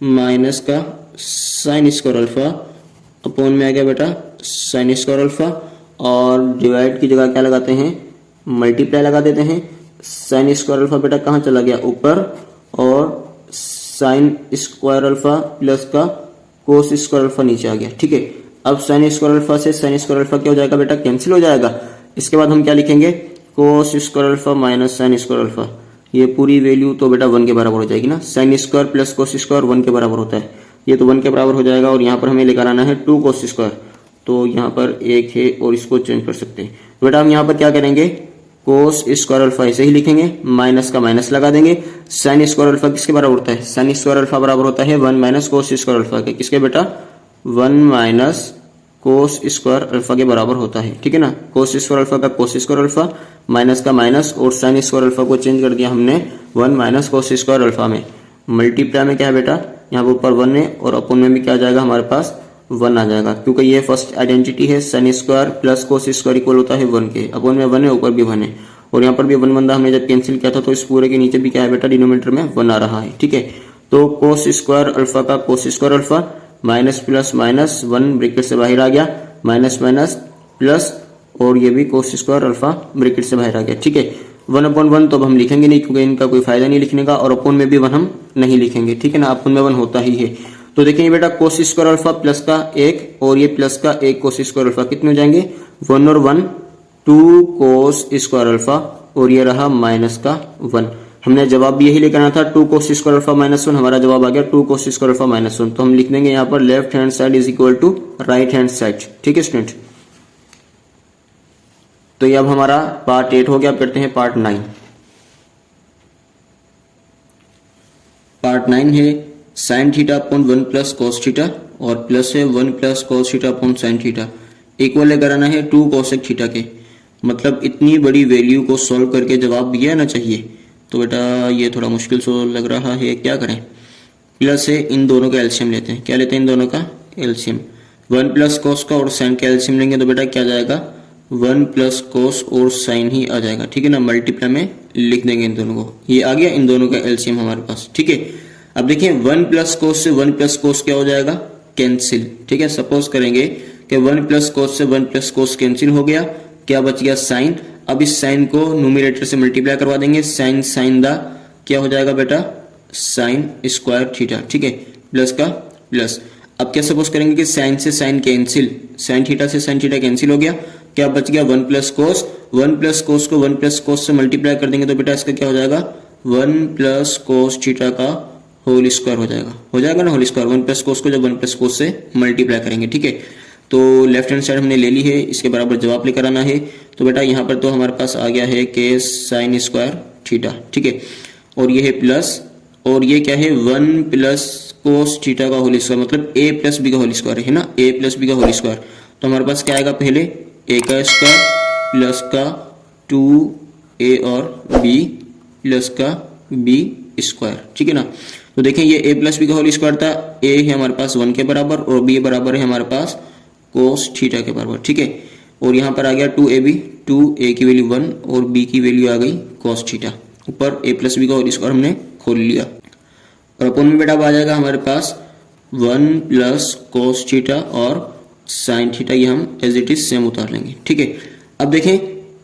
माइनस का साइन स्क्वायर अल्फा अपॉन में आ गया बेटा साइन स्क्वायर अल्फा, और डिवाइड की जगह क्या लगाते हैं, मल्टीप्लाई लगा देते हैं। साइन स्क्वायर अल्फा बेटा कहाँ चला गया, ऊपर, और साइन स्क्वायर अल्फा प्लस का कोस स्क्वायर अल्फा नीचे आ गया, ठीक है। अब साइन स्क्वायर अल्फा से साइन स्क्वायर अल्फा क्या हो जाएगा बेटा, कैंसिल हो जाएगा। इसके बाद हम क्या लिखेंगे, cos square alpha minus sine square alpha, ये पूरी वैल्यू तो बेटा 1 के बराबर हो जाएगी ना, sign square plus cos square 1 के बराबर होता है, ये तो 1 के बराबर हो जाएगा। और यहाँ पर हमें लेकर आना है 2 कोस स्क्वायर, तो यहाँ पर 1 है और इसको चेंज कर सकते हैं। तो बेटा हम यहाँ पर क्या करेंगे, कोस स्क्वायर अल्फा ऐसे ही लिखेंगे, माइनस का माइनस लगा देंगे। साइन स्क्वायर अल्फा किसके बराबर होता है, साइन स्क्वायर अल्फा बराबर होता है 1 माइनस कोस स्क्वायर अल्फा के, किसके बेटा, 1 माइनस कोस स्क्वायर अल्फा के बराबर होता है, ठीक है ना। कोस स्क्वायर अल्फा का कोस स्क्वायर अल्फा, माइनस का माइनस, और साइन स्क्वायर अल्फा को चेंज कर दिया हमने 1 माइनस कोस स्क्वायर अल्फा में, मल्टीप्लाई में क्या है बेटा, यहाँ पर ऊपर 1 है और अपोन में भी क्या आ जाएगा हमारे पास 1 आ जाएगा, क्योंकि ये फर्स्ट आइडेंटिटी है sine square plus cos square equal होता है 1 के। अपोन में 1 है, ऊपर भी 1 है और यहाँ पर भी 1 बंदा हमने जब कैंसिल किया था तो इस पूरे के नीचे भी क्या है बेटा, डिनोमिनेटर में 1 आ रहा है। ठीक है, तो कोस स्क्वायर अल्फा का cos square alpha minus plus minus 1 bracket से बाहर आ गया, माइनस माइनस प्लस और ये भी कोस स्क्वायर अल्फा ब्रैकेट से बाहर आ गया। ठीक है, 1/1 तो अब हम लिखेंगे नहीं क्योंकि इनका कोई फायदा नहीं लिखने का, और अपोन में भी 1 हम नहीं लिखेंगे। ठीक है ना, अपोन में 1 होता ही है। तो देखेंगे बेटा कोस स्क्वायर अल्फा प्लस का 1 और ये प्लस का 1 कोस स्क्वायर अल्फा कितने हो जाएंगे, 1 और 1 2 कोस स्क्वायर अल्फा और ये रहा माइनस का 1। हमने जवाब भी यही लेकर आना था, 2 कोस स्क्वायर अल्फा माइनस 1, हमारा जवाब आ गया 2 कोस स्क्वायर अल्फा माइनस 1। तो हम लिख देंगे यहाँ पर left hand side is equal to right hand side. ठीक है स्टूडेंट, तो ये अब हमारा पार्ट 8 हो गया। अब करते हैं पार्ट 9। पार्ट 9 है sine theta upon 1 plus cos theta और प्लस है 1 plus cos theta upon sine theta. Equal लेकर आना है 2 कोसेक थीटा के। मतलब इतनी बड़ी वैल्यू को सॉल्व करके जवाब ये आना चाहिए। तो बेटा ये थोड़ा मुश्किल सो लग रहा है, क्या करें। प्लस है, इन दोनों का एलसीएम लेते हैं। क्या लेते हैं इन दोनों का एलसीएम, 1 प्लस कोस का और साइन का एलसीएम लेंगे तो बेटा क्या जाएगा, 1 प्लस कोस और साइन ही आ जाएगा। ठीक है ना, मल्टीप्लाई में लिख देंगे इन दोनों को, ये आ गया इन दोनों का एलसीएम हमारे पास। ठीक है, अब देखिए 1 प्लस कोस से 1 प्लस कोस क्या हो जाएगा, कैंसिल। ठीक है, सपोज करेंगे कि 1 प्लस कोस से 1 प्लस कोस कैंसिल हो गया, क्या बच गया साइन। अब इस साइन को न्यूमरेटर से मल्टीप्लाई करवा देंगे, साइन साइन दा क्या हो जाएगा बेटा, साइन स्क्वायर थीटा। ठीक है, प्लस का प्लस। अब क्या सपोज करेंगे कि साइन से साइन कैंसिल, साइन थीटा से साइन थीटा कैंसिल हो गया, क्या बच गया 1 प्लस कोस। 1 प्लस कोस को 1 प्लस कोस से मल्टीप्लाई कर देंगे तो बेटा इसका क्या हो जाएगा, 1 प्लस कोस थीटा का होल स्क्वायर हो जाएगा ना होल स्क्वायर। 1 प्लस कोस को जब 1 प्लस कोस से मल्टीप्लाई करेंगे। ठीक है, तो लेफ्ट हैंड साइड हमने ले ली है, इसके बराबर जवाब लेकर आना है। तो बेटा यहाँ पर तो हमारे पास आ गया है के साइन स्क्वायर थीटा। ठीक है, और ये है प्लस और ये क्या है 1 प्लस कोस थीटा का होल स्क्वायर, मतलब a प्लस बी का होल स्क्वायर है ना, a प्लस बी का होल स्क्वायर। तो हमारे पास क्या आएगा, पहले a का स्क्वायर प्लस का 2a और b प्लस का b स्क्वायर। ठीक है ना, तो देखें ये a प्लस बी का होल स्क्वायर था, a है हमारे पास 1 के बराबर और b बराबर है हमारे पास कोस थीटा के बराबर। ठीक है, और यहाँ पर आ गया 2ab, 2a की वैल्यू 1 और b की वैल्यू आ गई कोस थीटा। ऊपर a प्लस बी का होल स्क्वायर हमने खोल लिया और अपोन में बेटा आ जाएगा हमारे पास 1 प्लस कोस थीटा और साइन थीटा, ये हम एज इट इज सेम उतार लेंगे। ठीक है, अब देखें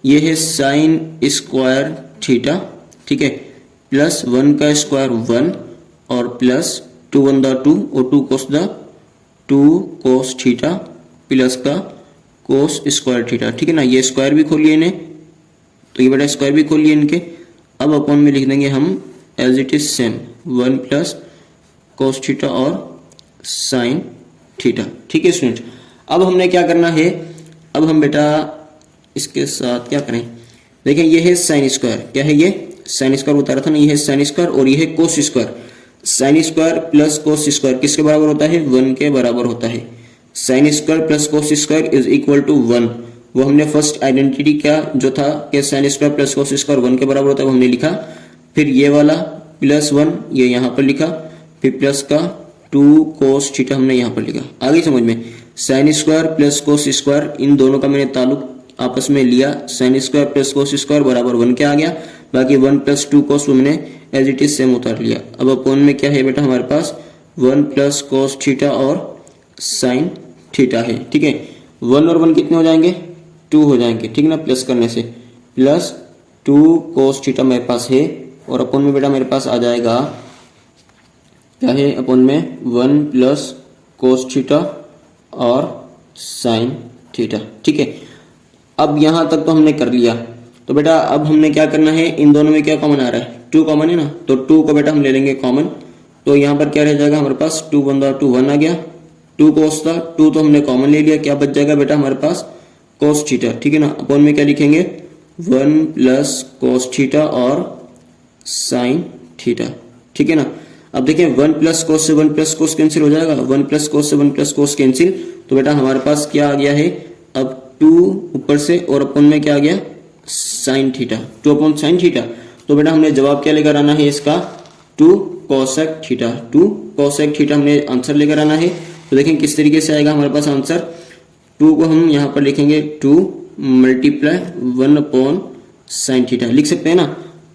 ये है साइन स्क्वायर थीटा। ठीक है, प्लस 1 का स्क्वायर 1 और प्लस 2 1 द 2 और 2 कोस थीटा प्लस का कोस स्क्वायर थीटा। ठीक है ना, ये स्क्वायर भी खोल लिए इन्हें, तो ये बेटा स्क्वायर भी खोल लिए इनके। अब अपॉन में लिख देंगे हम as it is same 1 plus cos theta और साइन थीटा। ठीक है स्टूडेंट, अब हमने क्या करना है, अब हम बेटा इसके साथ क्या करें, देखें ये है साइन स्क्वायर, क्या है ये साइन स्क्वायर उतारा था ना, ये है साइन स्क्वायर और ये है cos square. Sine square plus cos square किसके बराबर होता है, 1 के बराबर होता है। Sine square plus cos square is equal to 1, वो हमने फर्स्ट आइडेंटिटी क्या जो था कि sine square plus cos square 1 के बराबर होता है वो हमने लिखा। फिर ये वाला प्लस 1 ये यहाँ पर लिखा, फिर प्लस का 2 कोस थीटा हमने यहाँ पर लिखा। आ गई समझ में, sine square plus cos square इन दोनों का मैंने ताल्लुक आपस में लिया, sine square plus cos square बराबर 1 के आ गया, बाकी 1 प्लस 2 कोस हमने एज इट इज सेम उतार लिया। अब अपोन में क्या है बेटा हमारे पास 1 प्लस कोस थीटा और साइन थीटा है। ठीक है, 1 और 1 कितने हो जाएंगे, 2 हो जाएंगे। ठीक है ना, प्लस करने से प्लस 2 कोस थीटा मेरे पास है और अपोन में बेटा मेरे पास आ जाएगा क्या है, अपोन में 1 प्लस कोस थीटा और साइन थीटा। ठीक है, अब यहां तक तो हमने कर लिया। तो बेटा अब हमने क्या करना है, इन दोनों में क्या कॉमन आ रहा है, 2 कॉमन है ना, तो 2 को बेटा हम ले लेंगे कॉमन। तो यहाँ पर क्या रह जाएगा हमारे पास 2 1 2 1 आ गया, 2 कोस था 2 तो हमने कॉमन ले लिया, क्या बच जाएगा बेटा हमारे पास कोस थीटा। ठीक है ना, अपोन में क्या लिखेंगे 1 प्लस कोस थीटा और साइन थीटा। ठीक है ना, अब देखिए 1 प्लस कोस से 1 प्लस कोस कैंसिल हो जाएगा, 1 प्लस कोस से 1 प्लस कोस कैंसिल, तो बेटा हमारे पास क्या आ गया है अब 2 ऊपर से और अपोन में क्या आ गया sine theta, 2 upon sine theta. तो बेटा हमने जवाब क्या लेकर आना है इसका 2 कोसेक थीटा, 2 कोसेक थीटा हमने आंसर लेकर आना है। तो देखें किस तरीके से आएगा हमारे पास आंसर। 2 को हम यहाँ पर लिखेंगे 2 मल्टीप्लाई 1 अपॉन साइन थीटा, लिख सकते हैं ना,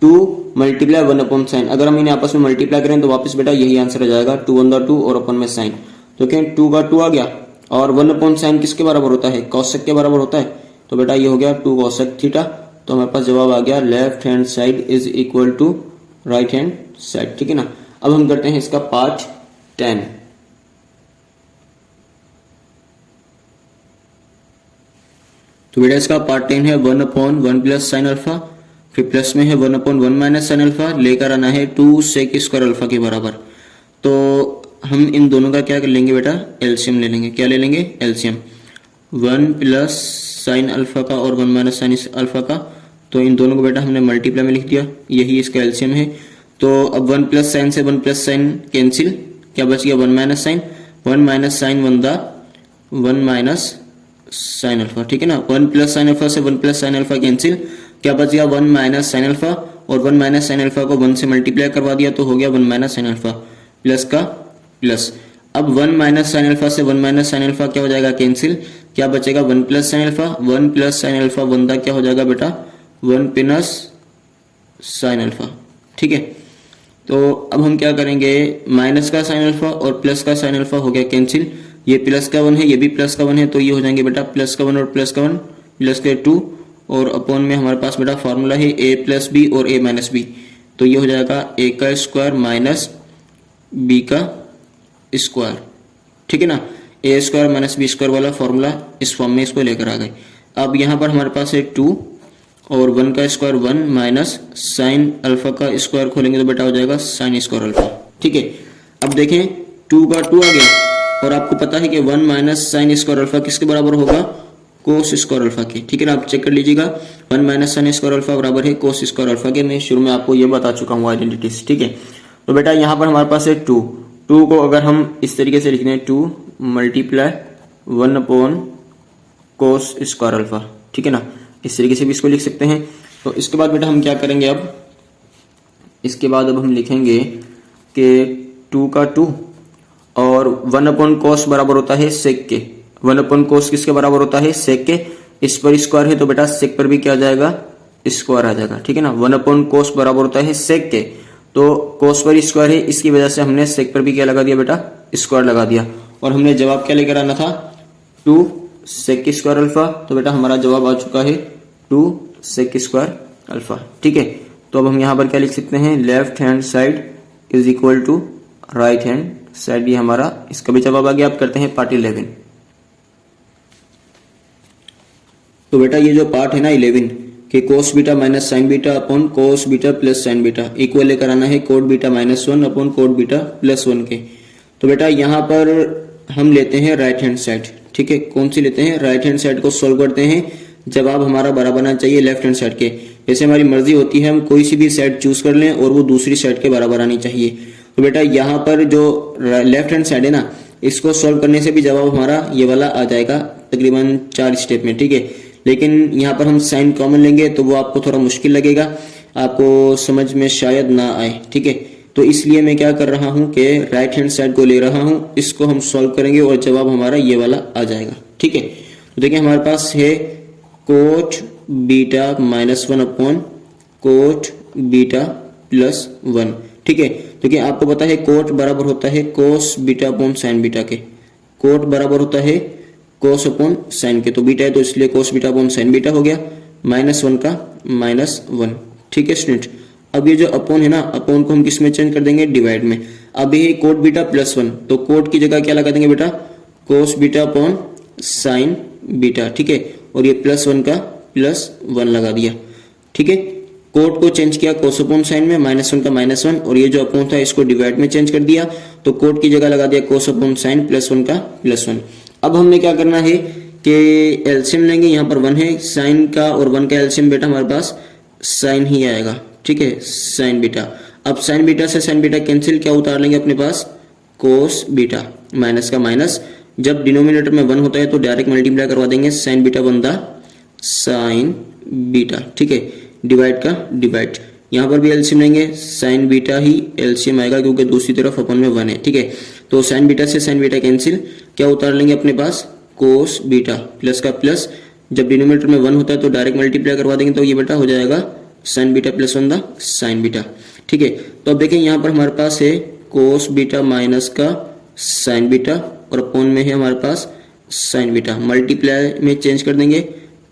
2 मल्टीप्लाई 1 अपॉन साइन। अगर हम इन्हें आपस में मल्टीप्लाई करें तो वापस बेटा यही आंसर आ जाएगा, 2 1 2 और अपन में साइन। तो क्या 2 का 2 आ गया और 1 अपॉन साइन किसके बराबर होता है, कोसेक के बराबर होता है। तो बेटा ये हो गया 2 कोसेक थीटा। तो हमारे पास जवाब आ गया left hand side is equal to right hand side, ठीक है ना। अब हम करते हैं इसका पार्ट 10। तो बेटा इसका पार्ट 10 है 1 अपॉन 1 प्लस साइन अल्फा, फिर प्लस में है 1 अपॉन 1 माइनस साइन अल्फा, लेकर आना है 2 सेक स्क्वायर अल्फा के बराबर। तो हम इन दोनों का क्या कर लेंगे बेटा, एलसीएम ले लेंगे। क्या ले लेंगे, एलसीएम। 1 प्लस साइन अल्फा का और 1 माइनस साइन अल्फा का, तो इन दोनों को बेटा हमने मल्टीप्लाई में लिख दिया, यही इसका एलसीएम है। तो अब 1 प्लस साइन से 1 प्लस साइन कैंसिल, क्या बच गया 1 minus sine, 1 minus sine 1 minus sine alpha, ठीक है ना। 1 प्लस साइन अल्फा से 1 प्लस साइन अल्फा कैंसिल, क्या बच गया 1 माइनस साइन अल्फा, और 1 माइनस साइन अल्फा को 1 से मल्टीप्लाई करवा दिया तो हो गया 1 माइनस साइन अल्फा, प्लस का प्लस। अब 1 माइनस साइन अल्फा से 1 माइनस साइन अल्फा क्या हो जाएगा कैंसिल, क्या बचेगा 1 plus sine alpha, 1 plus sine alpha बंदा क्या हो जाएगा बेटा 1 प्लस साइन अल्फा, ठीक है। तो अब हम क्या करेंगे, माइनस का साइन अल्फा और प्लस का साइन अल्फा हो गया कैंसिल, ये प्लस का 1 है, ये भी प्लस का 1 है, तो ये हो जाएंगे बेटा प्लस का 1 और प्लस का 1, प्लस के 2, और अपॉन में हमारे पास बेटा फॉर्मूला है a प्लस बी और a माइनस बी, तो ये हो जाएगा a का स्क्वायर माइनस b का स्क्वायर, ठीक है ना। a square minus B square वाला फॉर्मूला इस फॉर्म में इसको लेकर आ गए। अब यहाँ पर हमारे पास है 2 और 1 का स्क्वायर 1 माइनस साइन अल्फा का स्क्वायर खोलेंगे तो बेटा हो जाएगा साइन स्क्वायर अल्फा, ठीक है। अब देखें 2 का 2 आ गया, और आपको पता है कि 1 माइनस साइन स्क्वायर अल्फा किसके बराबर होगा, कोस स्क्वायर अल्फा के, ठीक है ना। आप चेक कर लीजिएगा, 1 माइनस साइन स्क्वायर अल्फा बराबर है कोस स्क्वायर अल्फा के। मैं शुरू में आपको ये बता चुका हूँ आइडेंटिटीज, ठीक है। तो बेटा यहाँ पर हमारे पास है 2 को अगर हम इस तरीके से लिख दें 2 multiply 1 upon cos square alpha, ठीक है ना, इस तरीके से भी इसको लिख सकते हैं। तो इसके बाद बेटा हम क्या करेंगे, अब इसके बाद अब हम लिखेंगे कि 2 का 2 और 1 अपॉन कोस बराबर होता है सेक के, 1 अपॉन कोस किसके बराबर होता है, सेक के। इस पर स्क्वायर है तो बेटा सेक पर भी क्या आ जाएगा, स्क्वायर आ जाएगा, ठीक है ना। 1 अपॉन कोस बराबर होता है सेक के, तो कोस पर स्क्वायर है, इसकी वजह से हमने सेक पर भी क्या लगा दिया बेटा, स्क्वायर लगा दिया। और हमने जवाब क्या लेकर आना था, 2 सेक स्क्वायर अल्फा, तो बेटा हमारा जवाब आ चुका है 2 सेक स्क्वायर अल्फा, ठीक है। तो अब हम यहाँ पर क्या लिख सकते हैं, left hand side is equal to right hand side, ये हमारा इसका भी जवाब आ गया। आप करते हैं पार्ट 11। तो बेटा ये जो पार्ट है ना 11 कि cos beta minus sine beta upon cos beta plus sine beta equal लेकर आना है cot beta minus 1 upon cot beta plus 1 के। तो बेटा यहाँ पर हम लेते हैं राइट हैंड साइड, ठीक है। कौन सी लेते हैं, राइट हैंड साइड को सोल्व करते हैं, जवाब हमारा बराबर आना चाहिए लेफ्ट हैंड साइड के। जैसे हमारी मर्जी होती है, हम कोई सी भी साइड चूज कर लें और वो दूसरी साइड के बराबर आनी चाहिए। तो बेटा यहाँ पर जो लेफ्ट हैंड साइड है ना, इसको सॉल्व करने से भी जवाब हमारा ये वाला आ जाएगा तकरीबन 4 स्टेप में, ठीक है। लेकिन यहाँ पर हम साइन कॉमन लेंगे तो वो आपको थोड़ा मुश्किल लगेगा, आपको समझ में शायद ना आए, ठीक है। तो इसलिए मैं क्या कर रहा हूँ कि राइट हैंड साइड को ले रहा हूँ, इसको हम सॉल्व करेंगे और जवाब हमारा ये वाला आ जाएगा, ठीक है। तो देखिए हमारे पास है cot beta minus 1 upon cot beta plus 1, ठीक है। देखिए आपको पता है कोट बराबर होता है cos beta upon sine beta के, कोट बराबर होता है कोस अपॉन साइन के, तो बीटा है तो इसलिए cos beta upon sine beta हो गया, -1 का -1, ठीक है स्टूडेंट। अब ये जो अपॉन है ना, अपॉन को हम किस में चेंज कर देंगे, डिवाइड में। अब ये कोट बीटा प्लस 1, तो कोट की जगह क्या लगा देंगे बेटा, cos beta upon sine beta, ठीक है। और ये +1 का +1 लगा दिया, ठीक है। कोट को चेंज किया कोस अपॉन साइन में, -1 का -1, और ये जो अपॉन था इसको डिवाइड में चेंज कर दिया, तो कोट की जगह लगा दिया कोस अपॉन साइन +1 का +1। अब हमने क्या करना है कि एलसीएम लेंगे, यहाँ पर 1 है, साइन का और 1 का एलसीएम बेटा हमारे पास साइन ही आएगा, ठीक है, साइन बीटा। अब साइन बीटा से साइन बीटा कैंसिल, क्या उतार लेंगे अपने पास, कोस बीटा, माइनस का माइनस, जब डिनोमिनेटर में 1 होता है तो डायरेक्ट मल्टीप्लाई करवा देंगे, साइन बीटा बनता साइन बीटा, ठीक है, डिवाइड का डिवाइड, यहाँ पर भी एलसीएम लेंगे, साइन बीटा ही एलसीएम आएगा क्योंकि दूसरी तरफ अपन में 1 है, ठीक है। तो साइन बीटा से साइन बीटा कैंसिल, क्या उतार लेंगे अपने पास, कोस बीटा, प्लस का प्लस, जब डिनोमिनेटर में 1 होता है तो डायरेक्ट मल्टीप्लाई करवा देंगे तो ये बेटा हो जाएगा sign beta plus 1 the sign beta, ठीक है। तो अब देखें यहाँ पर हमारे पास है कोस बीटा माइनस का साइन बीटा और अपॉन में है हमारे पास साइन बीटा, मल्टीप्लाई में चेंज कर देंगे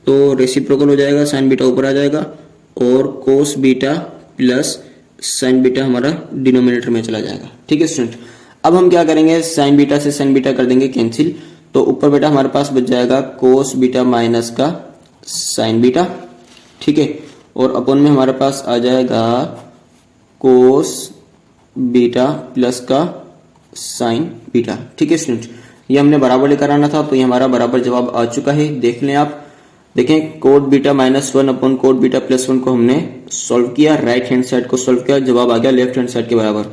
तो रेसिप्रोकल हो जाएगा, साइन बीटा ऊपर आ जाएगा और कोस बीटा प्लस साइन बीटा हमारा डिनोमिनेटर में चला जाएगा, ठीक है स्टूडेंट। अब हम क्या करेंगे, साइन बीटा से साइन बीटा कर देंगे कैंसिल, तो ऊपर बेटा हमारे पास बच जाएगा कोस बीटा माइनस का साइन बीटा, ठीक है, और अपॉन में हमारे पास आ जाएगा कोस बीटा प्लस का साइन बीटा, ठीक है स्टूडेंट। ये हमने बराबर लेकर आना था तो ये हमारा बराबर जवाब आ चुका है, देख लें आप। देखें cot beta minus 1 upon cot beta plus 1 को हमने सॉल्व किया, राइट हैंड साइड को सॉल्व किया, जवाब आ गया लेफ्ट हैंड साइड के बराबर।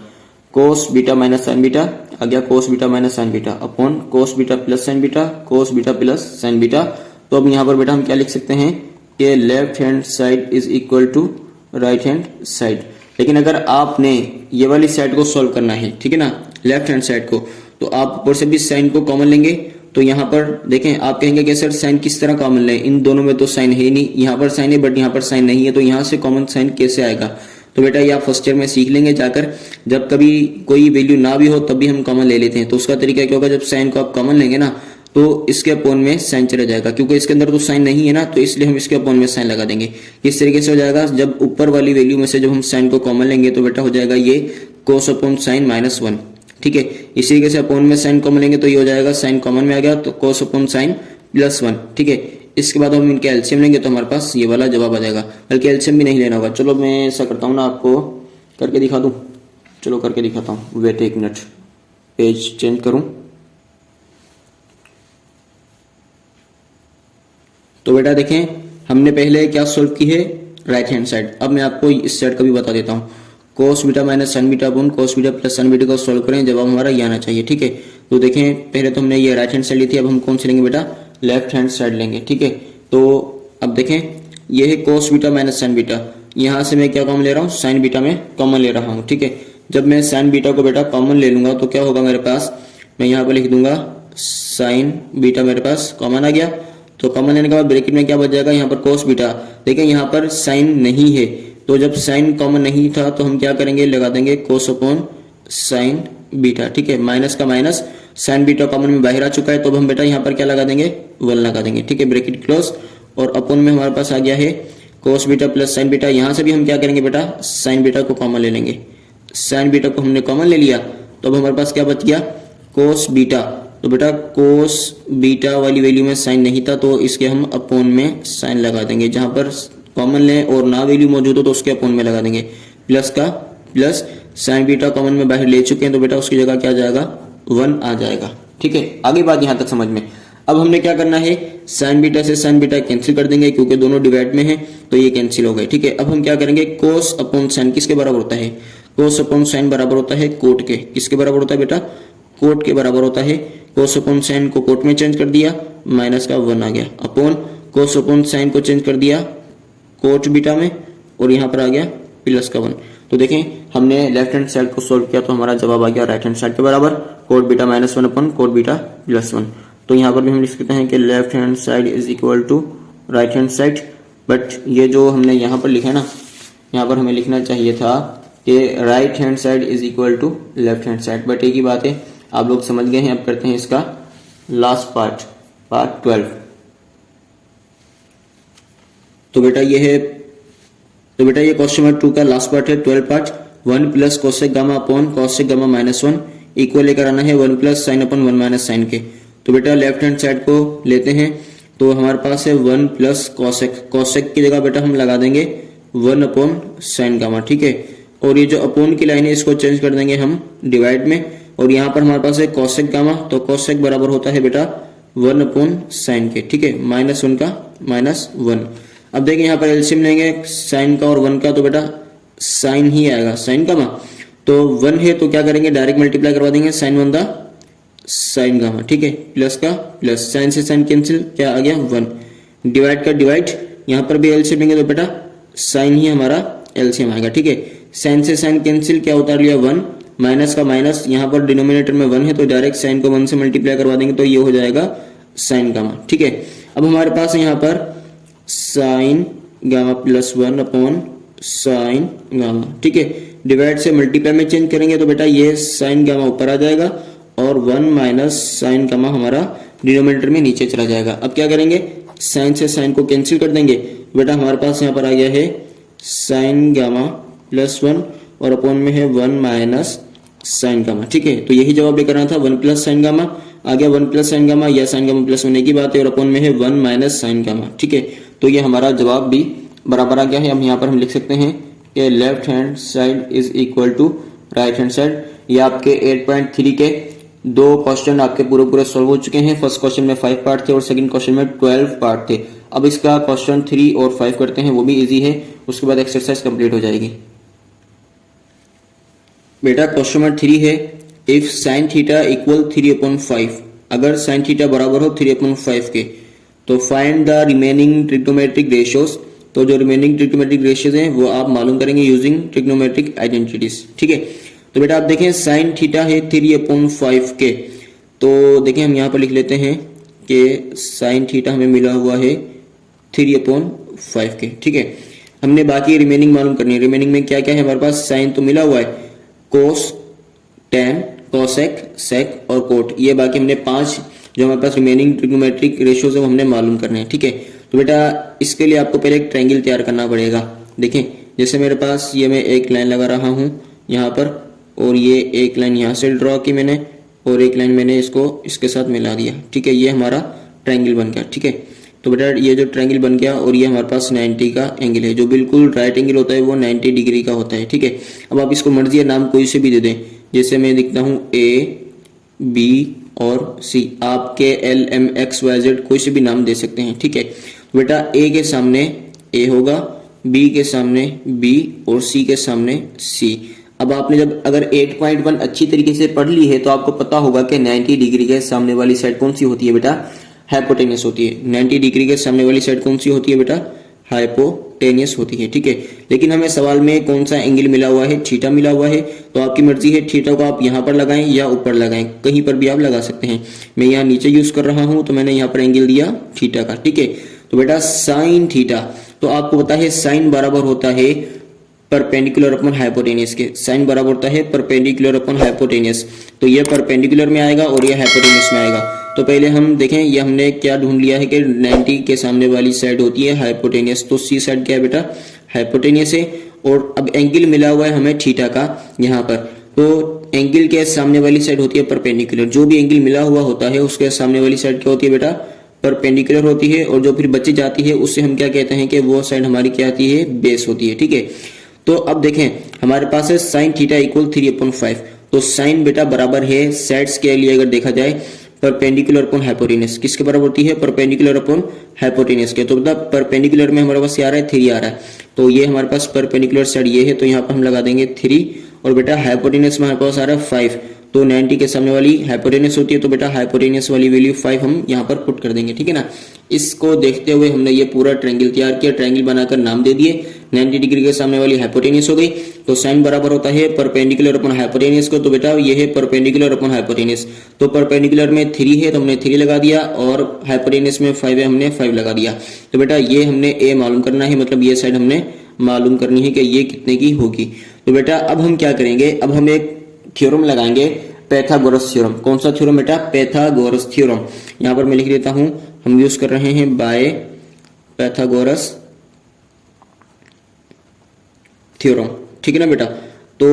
Cos beta minus sine beta आ गया cos beta minus sine beta upon cos beta plus sine beta, cos beta plus sine beta. तो अब यहाँ पर बेटा हम क्या लिख सकते हैं कि left hand side is equal to right hand side. लेकिन अगर आपने ये वाली साइड को सॉल्व करना है, ठीक है ना, लेफ्ट हैंड साइड को, तो आप ऊपर से भी साइन को कॉमन लेंगे। तो यहाँ पर देखें, आप कहेंगे कि सर साइन किस तरह कॉमन लें, इन दोनों में तो साइन है ही नहीं, यहाँ पर साइन है बट यहाँ पर साइन नहीं है, तो यहाँ से कॉमन साइन कैसे आएगा। तो बेटा ये आप फर्स्ट ईयर में सीख लेंगे जाकर, जब कभी कोई वैल्यू ना भी हो तब भी हम कॉमन ले लेते हैं। तो उसका तरीका क्या होगा, जब साइन को आप कॉमन लेंगे ना तो इसके अपॉन में साइन चला जाएगा, क्योंकि इसके अंदर तो साइन नहीं है ना, तो इसलिए हम इसके अपॉन में साइन लगा देंगे। इस तरीके से हो जाएगा, जब ऊपर वाली वैल्यू में से जब हम साइन को कॉमन लेंगे तो बेटा हो जाएगा ये कोस अपॉन साइन माइनस 1, ठीक है। इसी तरीके से अपॉन में साइन कॉमन लेंगे तो ये हो जाएगा साइन कॉमन में आ गया तो कोस अपॉन साइन प्लस 1, ठीक है। इसके बाद हम इनके एलसीएम लेंगे तो हमारे पास ये वाला जवाब आ जाएगा, बल्कि एलसीएम भी नहीं लेना होगा। चलो मैं ऐसा करता हूँ ना, आपको करके दिखा दूँ, चलो करके दिखाता हूँ, वेट एक मिनट, पेज चेंज करूँ। तो बेटा देखें, हमने पहले क्या सॉल्व की है, राइट हैंड साइड। अब मैं आपको इस साइड का भी बता देता हूँ, कोस beta minus sine beta upon cos beta plus sine beta को सॉल्व करें, जवाब हमारा ये आना चाहिए, ठीक है। तो देखें, पहले तो हमने ये राइट हैंड साइड ली थी, अब हम कौन सी लेंगे बेटा, लेफ्ट हैंड साइड लेंगे, ठीक है। तो अब देखें, ये है कोस बीटा माइनस साइन बीटा, यहाँ से मैं क्या कॉमन ले रहा हूँ, साइन बीटा में कॉमन ले रहा हूँ, ठीक है। जब मैं साइन बीटा को बेटा कॉमन ले लूंगा तो क्या होगा मेरे पास, मैं यहाँ पर लिख दूंगा साइन बीटा, मेरे पास कॉमन आ गया। तो कॉमन लेने के बाद ब्रैकेट में क्या बच जाएगा, यहाँ पर कोस बीटा। देखिए यहाँ पर साइन नहीं है, तो जब साइन कॉमन नहीं था तो हम क्या करेंगे, लगा देंगे कोस अपॉन साइन बीटा, ठीक है। माइनस का माइनस, साइन बीटा कॉमन में बाहर आ चुका है, तो अब हम बेटा यहाँ पर क्या लगा देंगे, 1 लगा देंगे, ठीक है, ब्रैकेट क्लोज। और अपॉन में हमारे पास आ गया है कोस बीटा प्लस साइन बीटा। यहाँ से भी हम क्या करेंगे बेटा, साइन बीटा को कॉमन ले लेंगे, साइन बीटा को हमने कॉमन ले लिया, तो अब हमारे पास क्या बच गया, कोस बीटा। तो बेटा कोस बीटा वाली वैल्यू में साइन नहीं था तो इसके हम अपॉन में साइन लगा देंगे, जहां पर कॉमन लें और ना वैल्यू मौजूद हो तो उसके अपॉन में लगा देंगे, प्लस का प्लस, साइन बीटा कॉमन में बाहर ले चुके हैं तो बेटा उसकी जगह क्या आ जाएगा, 1 आ जाएगा, ठीक है। आगे बात यहां तक समझ में। अब हमने क्या करना है, साइन बीटा से साइन बीटा कैंसिल कर देंगे क्योंकि दोनों डिवाइड में है तो ये कैंसिल हो गए, ठीक है। अब हम क्या करेंगे, कोस अपॉन साइन किसके बराबर होता है, कोस अपॉन साइन बराबर होता है कोट के, किसके बराबर होता है बेटा, कोट के बराबर होता है। कोस अपॉन साइन को कोट में चेंज कर दिया, माइनस का 1 आ गया, अपॉन कोस अपॉन साइन को चेंज कर दिया कोट बीटा में और यहाँ पर आ गया प्लस का 1। तो देखें, हमने लेफ्ट हैंड साइड को सोल्व किया तो हमारा जवाब आ गया राइट हैंड साइड के बराबर, cot beta minus 1 upon cot beta plus 1। तो यहाँ पर भी हम लिख सकते हैं कि left hand side is equal to right hand side, but ये जो हमने यहाँ पर लिखा है ना, यहाँ पर हमें लिखना चाहिए था कि right hand side is equal to left hand side, but एक ही बात है, आप लोग समझ गए हैं। अब करते हैं इसका लास्ट पार्ट, पार्ट 12। तो बेटा ये है, तो बेटा ये क्वेश्चन नंबर 2 का लास्ट पार्ट है, 12 part. 1 plus cosec gamma upon cosec gamma minus 1 equal लेकर आना है 1 plus sine upon 1 minus sine के। तो बेटा लेफ्ट हैंड साइड को लेते हैं, तो हमारे पास है 1 प्लस कोसेक, कोसेक की जगह बेटा हम लगा देंगे 1 अपॉन साइन गामा, ठीक है। और ये जो अपॉन की लाइन है इसको चेंज कर देंगे हम डिवाइड में, और यहाँ पर हमारे पास है कोसेक गामा, तो कोसेक बराबर होता है बेटा 1 अपॉन साइन के, ठीक है, माइनस 1 का माइनस 1। अब देखिए यहाँ पर एलसीएम लेंगे साइन का और 1 का, तो बेटा साइन ही आएगा, साइन गामा। तो 1 है तो क्या करेंगे, डायरेक्ट मल्टीप्लाई करवा देंगे, साइन 1 दा साइन गामा, ठीक है, प्लस का प्लस, साइन से साइन कैंसिल, क्या आ गया 1, डिवाइड का डिवाइड, यहाँ पर भी एलसीएम लेंगे तो बेटा साइन ही हमारा एलसीएम आएगा। ठीक है, साइन से साइन कैंसिल, क्या उतार लिया 1, माइनस का माइनस, यहाँ पर डिनोमिनेटर में 1 है तो डायरेक्ट साइन को 1 से मल्टीप्लाई करवा देंगे तो ये हो जाएगा साइन गामा। ठीक है, अब हमारे पास यहाँ पर sign gamma plus 1 upon sine gamma. ठीक है, डिवाइड से मल्टीप्लाई में चेंज करेंगे तो बेटा ये साइन गामा ऊपर आ जाएगा और 1 माइनस साइन गामा हमारा डिनोमिनेटर में नीचे चला जाएगा। अब क्या करेंगे, साइन से साइन को कैंसिल कर देंगे, बेटा हमारे पास यहाँ पर आ गया है साइन गामा प्लस 1 और अपॉन में है 1 माइनस साइन गामा। ठीक है, तो यही जवाब लेकर आना था, 1 प्लस साइन गामा आ गया, 1 प्लस साइन गामा या साइन गामा प्लस होने की बात है और अपॉन में है 1 माइनस साइन गामा। ठीक है, तो ये हमारा जवाब भी बराबर आ गया है। अब यहाँ पर हम लिख सकते हैं कि left hand side is equal to right hand side. ये आपके 8.3 के 2 क्वेश्चन आपके पूरे सॉल्व हो चुके हैं। फर्स्ट क्वेश्चन में 5 पार्ट थे और सेकंड क्वेश्चन में 12 पार्ट थे। अब इसका क्वेश्चन 3 और 5 करते हैं, वो भी इजी है, उसके बाद एक्सरसाइज कंप्लीट हो जाएगी। बेटा क्वेश्चन नंबर 3 है, इफ साइन थीटा इक्वल 3/5, अगर साइन थीटा बराबर हो 3/5 के, तो find the remaining trigonometric ratios. तो जो रिमेनिंग ट्रिग्नोमेट्रिक रेशियोज हैं वो आप मालूम करेंगे यूजिंग ट्रिग्नोमेट्रिक आइडेंटिटीज। ठीक है, तो बेटा आप देखें साइन थीटा है 3/5 के, तो देखें हम यहाँ पर लिख लेते हैं कि साइन थीटा हमें मिला हुआ है 3/5 के। ठीक है, हमने बाकी रिमेनिंग मालूम करनी है। रिमेनिंग में क्या क्या है हमारे पास, साइन तो मिला हुआ है, कोस, टेन, कोसेक, सेक और कोट, ये बाकी हमने 5 जो हमारे पास रिमेनिंग ट्रिग्नोमेट्रिक रेशियोज है वो हमने मालूम करने हैं। ठीक है, तो बेटा इसके लिए आपको पहले एक ट्रायंगल तैयार करना पड़ेगा। देखें जैसे मेरे पास ये मैं एक लाइन लगा रहा हूँ यहाँ पर, और ये एक लाइन यहाँ से ड्रॉ की मैंने, और एक लाइन मैंने इसको इसके साथ मिला दिया। ठीक है, ये हमारा ट्रायंगल बन गया। ठीक है, तो बेटा ये जो ट्रायंगल बन गया और ये हमारे पास 90 का एंगल है, जो बिल्कुल राइट एंगल होता है वो 90 डिग्री का होता है। ठीक है, अब आप इसको मर्जी नाम कोई से भी दे दें, जैसे मैं लिखता हूँ ए, बी और सी, आपके L, M, X, Y, Z कोई से भी नाम दे सकते हैं। ठीक है, तो बेटा ए के सामने ए होगा, बी के सामने बी और सी के सामने सी। अब आपने जब अगर 8.1 अच्छी तरीके से पढ़ ली है तो आपको पता होगा कि 90 डिग्री के सामने वाली साइड कौन सी होती है बेटा, हाइपोटेनियस होती है। 90 डिग्री के सामने वाली साइड कौन सी होती है बेटा, हाइपोटेनियस होती है। ठीक है, लेकिन हमें सवाल में कौन सा एंगल मिला हुआ है, थीटा मिला हुआ है, तो आपकी मर्जी है थीटा को आप यहाँ पर लगाएं या ऊपर लगाएं, कहीं पर भी आप लगा सकते हैं। मैं यहाँ नीचे यूज कर रहा हूँ तो मैंने यहाँ पर एंगल दिया थीटा का। ठीक है, तो बेटा साइन थीटा, तो आपको पता है साइन बराबर होता है परपेंडिकुलर अपॉन हाइपोटेनियस के, साइन बराबर होता है परपेंडिकुलर अपॉन हाइपोटेनियस, तो ये परपेंडिकुलर में आएगा और ये हाइपोटेनियस में आएगा। तो पहले हम देखें, ये हमने क्या ढूंढ लिया है कि 90 के सामने वाली साइड होती है हाइपोटेनियस, तो सी साइड क्या है बेटा, हाइपोटेनियस है। और अब एंगल मिला हुआ है हमें थीटा का यहाँ पर, तो एंगल के सामने वाली साइड होती है परपेंडिकुलर, जो भी एंगल मिला हुआ होता है उसके सामने वाली साइड क्या होती है बेटा, परपेंडिकुलर होती है, और जो फिर बची जाती है उससे हम क्या कहते हैं कि वो साइड हमारी क्या आती है, बेस होती है। ठीक है, तो अब देखें हमारे पास है साइन थीटा इक्वल 3/5, तो साइन बेटा बराबर है साइड्स के लिए अगर देखा जाए परपेंडिकुलर अपॉन हाइपोटेनियस, किसके बराबर होती है, परपेंडिकुलर अपॉन हाइपोटेनियस के। तो मतलब परपेंडिकुलर में हमारे पास आ रहा है 3 आ रहा है, तो ये हमारे पास परपेंडिकुलर साइड ये है, तो यहाँ पर हम लगा देंगे 3, और बेटा हाइपोटेनियस में हमारे पास आ रहा है 5, तो 90 के सामने वाली हाइपोटेनियस होती है, तो बेटा हाइपोटेनियस वाली वैल्यू 5 हम यहाँ पर पुट कर देंगे। ठीक है ना, इसको देखते हुए हमने ये पूरा ट्रायंगल तैयार किया, ट्रायंगल बनाकर नाम दे दिए, 90 डिग्री के सामने वाली हाइपोटेनियस हो गई, तो साइन बराबर होता है परपेंडिकुलर अपॉन हाइपोटेनियस को, तो बेटा ये है परपेंडिकुलर अपॉन हाइपोटेनियस, तो परपेंडिकुलर में 3 है तो हमने 3 लगा दिया, और हाइपोटेनियस में 5 है हमने 5 लगा दिया। तो बेटा ये हमने ए मालूम करना है, मतलब ये साइड हमने मालूम करनी है कि ये कितने की होगी। तो बेटा अब हम क्या करेंगे, अब हम एक थ्योरम लगाएंगे, पैथागोरस थ्योरम। कौन सा थ्योरम बेटा, पैथागोरस थ्योरम। यहाँ पर मैं लिख लेता हूं, हम यूज कर रहे हैं बाय पैथागोरस थ्योरम। ठीक है ना बेटा, तो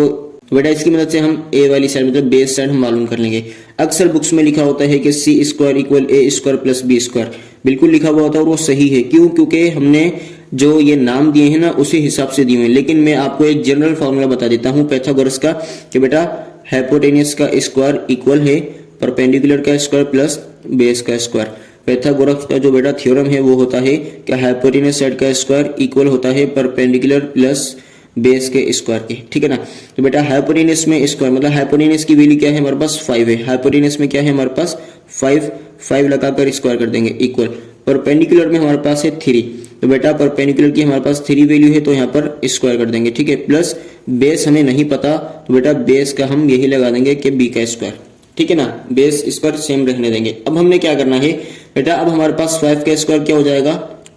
बेटा इसकी मदद से हम ए वाली साइड मतलब बेस साइड हम मालूम कर लेंगे। अक्सर बुक्स में लिखा होता है कि सी स्क्वायर इक्वल ए स्क्वायर प्लस बी स्क्वायर, बिल्कुल लिखा हुआ होता है और वो सही है। क्यों, क्योंकि हमने जो ये नाम दिए हैं ना उसी हिसाब से दिए हैं। लेकिन मैं आपको एक जनरल फॉर्मूला बता देता हूं पैथागोरस का, कि बेटा हाइपोटेनियस का स्क्वायर इक्वल है परपेंडिकुलर का स्क्वायर प्लस बेस का स्क्वायर। पैथागोरस का जो बेटा थ्योरम है वो होता है कि हाइपोटेनियस साइड का स्क्वायर इक्वल होता है परपेंडिकुलर प्लस बेस के स्क्वायर के। ठीक है ना, तो बेटा हाइपोटेनियस में स्क्वायर मतलब हाइपोटेनियस की वैल्यू क्या है हमारे पास 5 है, हाइपोटेनियस में क्या है हमारे पास 5 लगाकर स्क्वायर कर देंगे इक्वल, परपेंडिकुलर में हमारे पास है 3, तो बेटा परपेंडिकुलर की हमारे पास 3 वैल्यू है तो यहाँ पर स्क्वायर कर देंगे, ठीक है। प्लस बेस हमें नहीं पता तो बेटा बेस का हम यही लगा देंगे कि b का स्क्वायर, ठीक है ना। बेस इस पर सेम रहने देंगे। अब हमने क्या करना है बेटा, अब हमारे पास 5 का स्क्वायर क्या हो जाएगा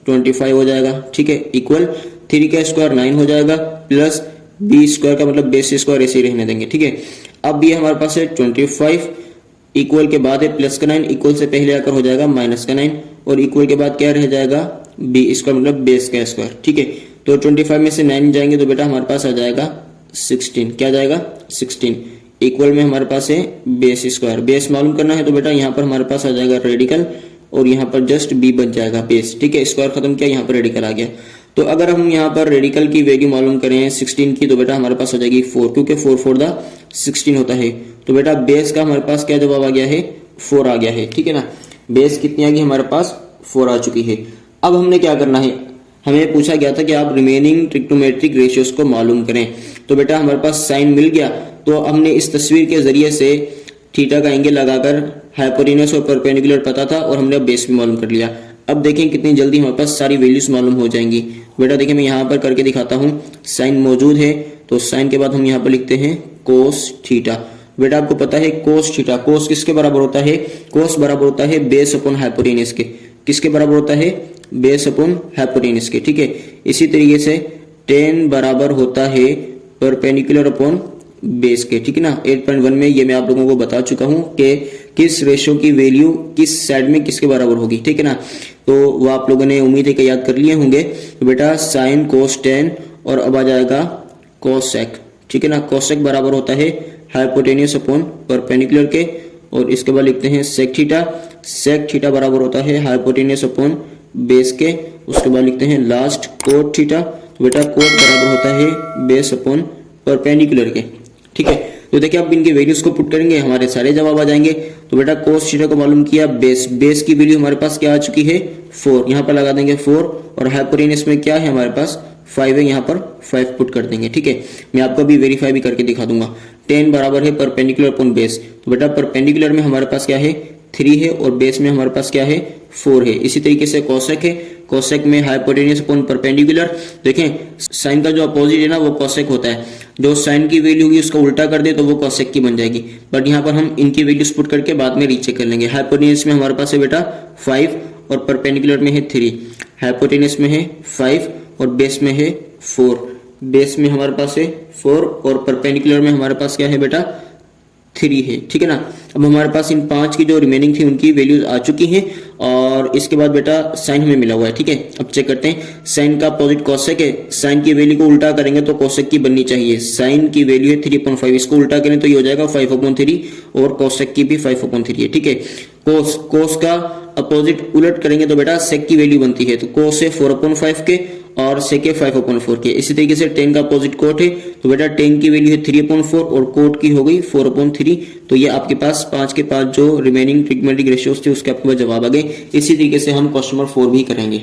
25 हो जाएगा, ठीक है। इक्वल 3 का स्क्वायर 9 हो जाएगा, प्लस b स्क्वायर का मतलब बेस स्क्वायर ऐसे ही रहने देंगे, ठीक है। अब ये हमारे पास है 25, इक्वल के बाद है प्लस का 9, इक्वल से पहले आकर हो जाएगा माइनस का 9, और इक्वल के बाद क्या रह जाएगा b स्क्वायर मतलब बेस का स्क्वायर, ठीक है। तो 25 में से 9 जाएंगे तो बेटा हमारे पास आ जाएगा 16, क्या जाएगा 16। इक्वल में हमारे पास है बेस स्क्वायर, बेस मालूम करना है तो बेटा यहाँ पर हमारे पास आ जाएगा रेडिकल, और यहाँ पर जस्ट b बच जाएगा बेस, ठीक है। स्क्वायर खत्म किया, यहाँ पर रेडिकल आ गया। तो अगर हम यहाँ पर रेडिकल की वैल्यू मालूम करें 16 की, तो बेटा हमारे पास आ जाएगी 4, क्योंकि 4 4 द 16 होता है। तो बेटा बेस का हमारे पास क्या जवाब आ गया है 4 आ गया है, ठीक है ना। बेस कितनी आ गई हमारे पास 4 आ चुकी है। अब हमने क्या करना है, हमें पूछा गया था कि आप रिमेनिंग ट्रिग्नोमेट्रिक रेशियोज को मालूम करें। तो बेटा हमारे पास साइन मिल गया, तो हमने इस तस्वीर के जरिए से थीटा का एंगल लगाकर हाइपोटेन्यूज और परपेंडिकुलर पता था, और हमने बेस भी मालूम कर लिया। अब देखें कितनी जल्दी हमारे पास सारी वैल्यूज मालूम हो जाएंगी। बेटा देखिए मैं यहाँ पर करके दिखाता हूँ। साइन मौजूद है तो साइन के बाद हम यहाँ पर लिखते हैं कोस थीटा। बेटा आपको पता है कोस थीटा, कोस किसके बराबर होता है, कोस बराबर होता है बेस अपॉन हाइपोटेन्यूज के। किसके बराबर होता है, बेस अपॉन हाइपोटेन्यूज के, ठीक है। इसी तरीके से टेन बराबर होता है परपेंडिकुलर अपॉन बेस के, ठीक है ना। 8.1 में ये मैं आप लोगों को बता चुका हूं कि किस रेशियो की वैल्यू किस साइड में किसके बराबर होगी, ठीक है ना। तो वो आप लोगों ने उम्मीद है कि याद कर लिए होंगे। तो बेटा साइन कोस टेन और अब आ जाएगा कोसेक, ठीक है ना। कोसेक बराबर होता है हाइपोटेन्यूज अपॉन परपेंडिकुलर के, और इसके बाद लिखते हैं सेक थीटा। सेक थीटा बराबर होता है हाइपोटेन्यूज अपॉन बेस के। उसके बाद लिखते हैं लास्ट कोट थीटा। तो बेटा कोट बराबर होता है बेस अपॉन परपेंडिकुलर के, ठीक है। तो देखिए अब इनकी वैल्यूज को पुट करेंगे हमारे सारे जवाब आ जाएंगे। तो बेटा कोस थीटा को मालूम किया, बेस की वैल्यू हमारे पास क्या आ चुकी है 4, यहाँ पर लगा देंगे 4, और हाइपोटेन्यूज में क्या है हमारे पास 5 है, यहाँ पर 5 पुट कर देंगे, ठीक है। मैं आपको अभी वेरीफाई भी करके दिखा दूंगा। 10 बराबर है परपेंडिकुलर अपॉन बेस। तो बेटा परपेंडिकुलर में हमारे पास क्या है 3 है, और बेस में हमारे पास क्या है 4 है। इसी तरीके से कोसेक है, कोसेक में हाइपोटेन्यूज अपॉन परपेंडिकुलर। देखें साइन का जो अपोजिट है ना वो कोसेक होता है, जो साइन की वैल्यू होगी उसका उल्टा कर दे तो वो कोसेक की बन जाएगी। बट यहाँ पर हम इनकी वैल्यूज पुट करके बाद में रीचेक कर लेंगे। हाइपोटेन्यूज में हमारे पास है बेटा 5 और परपेंडिकुलर में है 3। हाइपोटेन्यूज में है 5 और बेस में है 4। बेस में हमारे पास है 4 और परपेंडिकुलर में हमारे पास क्या है बेटा 3 है, ठीक है ना। अब हमारे पास इन 5 की जो रिमेनिंग थी उनकी वैल्यूज आ चुकी हैं, और इसके बाद बेटा साइन हमें मिला हुआ है, ठीक है। अब चेक करते हैं, साइन का अपोजिट कोसेक है, साइन की वैल्यू को उल्टा करेंगे तो कोसेक की बननी चाहिए। साइन की वैल्यू है 3/5, इसको उल्टा करें तो ये हो जाएगा 5/3, और कोसेक की भी 5/3 है, ठीक है। कोस का अपोजिट उलट करेंगे तो बेटा सेक की वैल्यू बनती है, तो कोस है 4/5 के और सेक है 5/4 के। इसी तरीके से टेन का अपोजिट कोट है, तो बेटा टेन की वैल्यू है 3/4 और कोट की हो गई 4/3। तो ये आपके पास 5 के 5 जो रिमेनिंग ट्रिग्नोमेट्रिक रेशियोज थे उसके आपके पास जवाब आ गए। इसी तरीके से हम क्वेश्चन नंबर 4 भी करेंगे।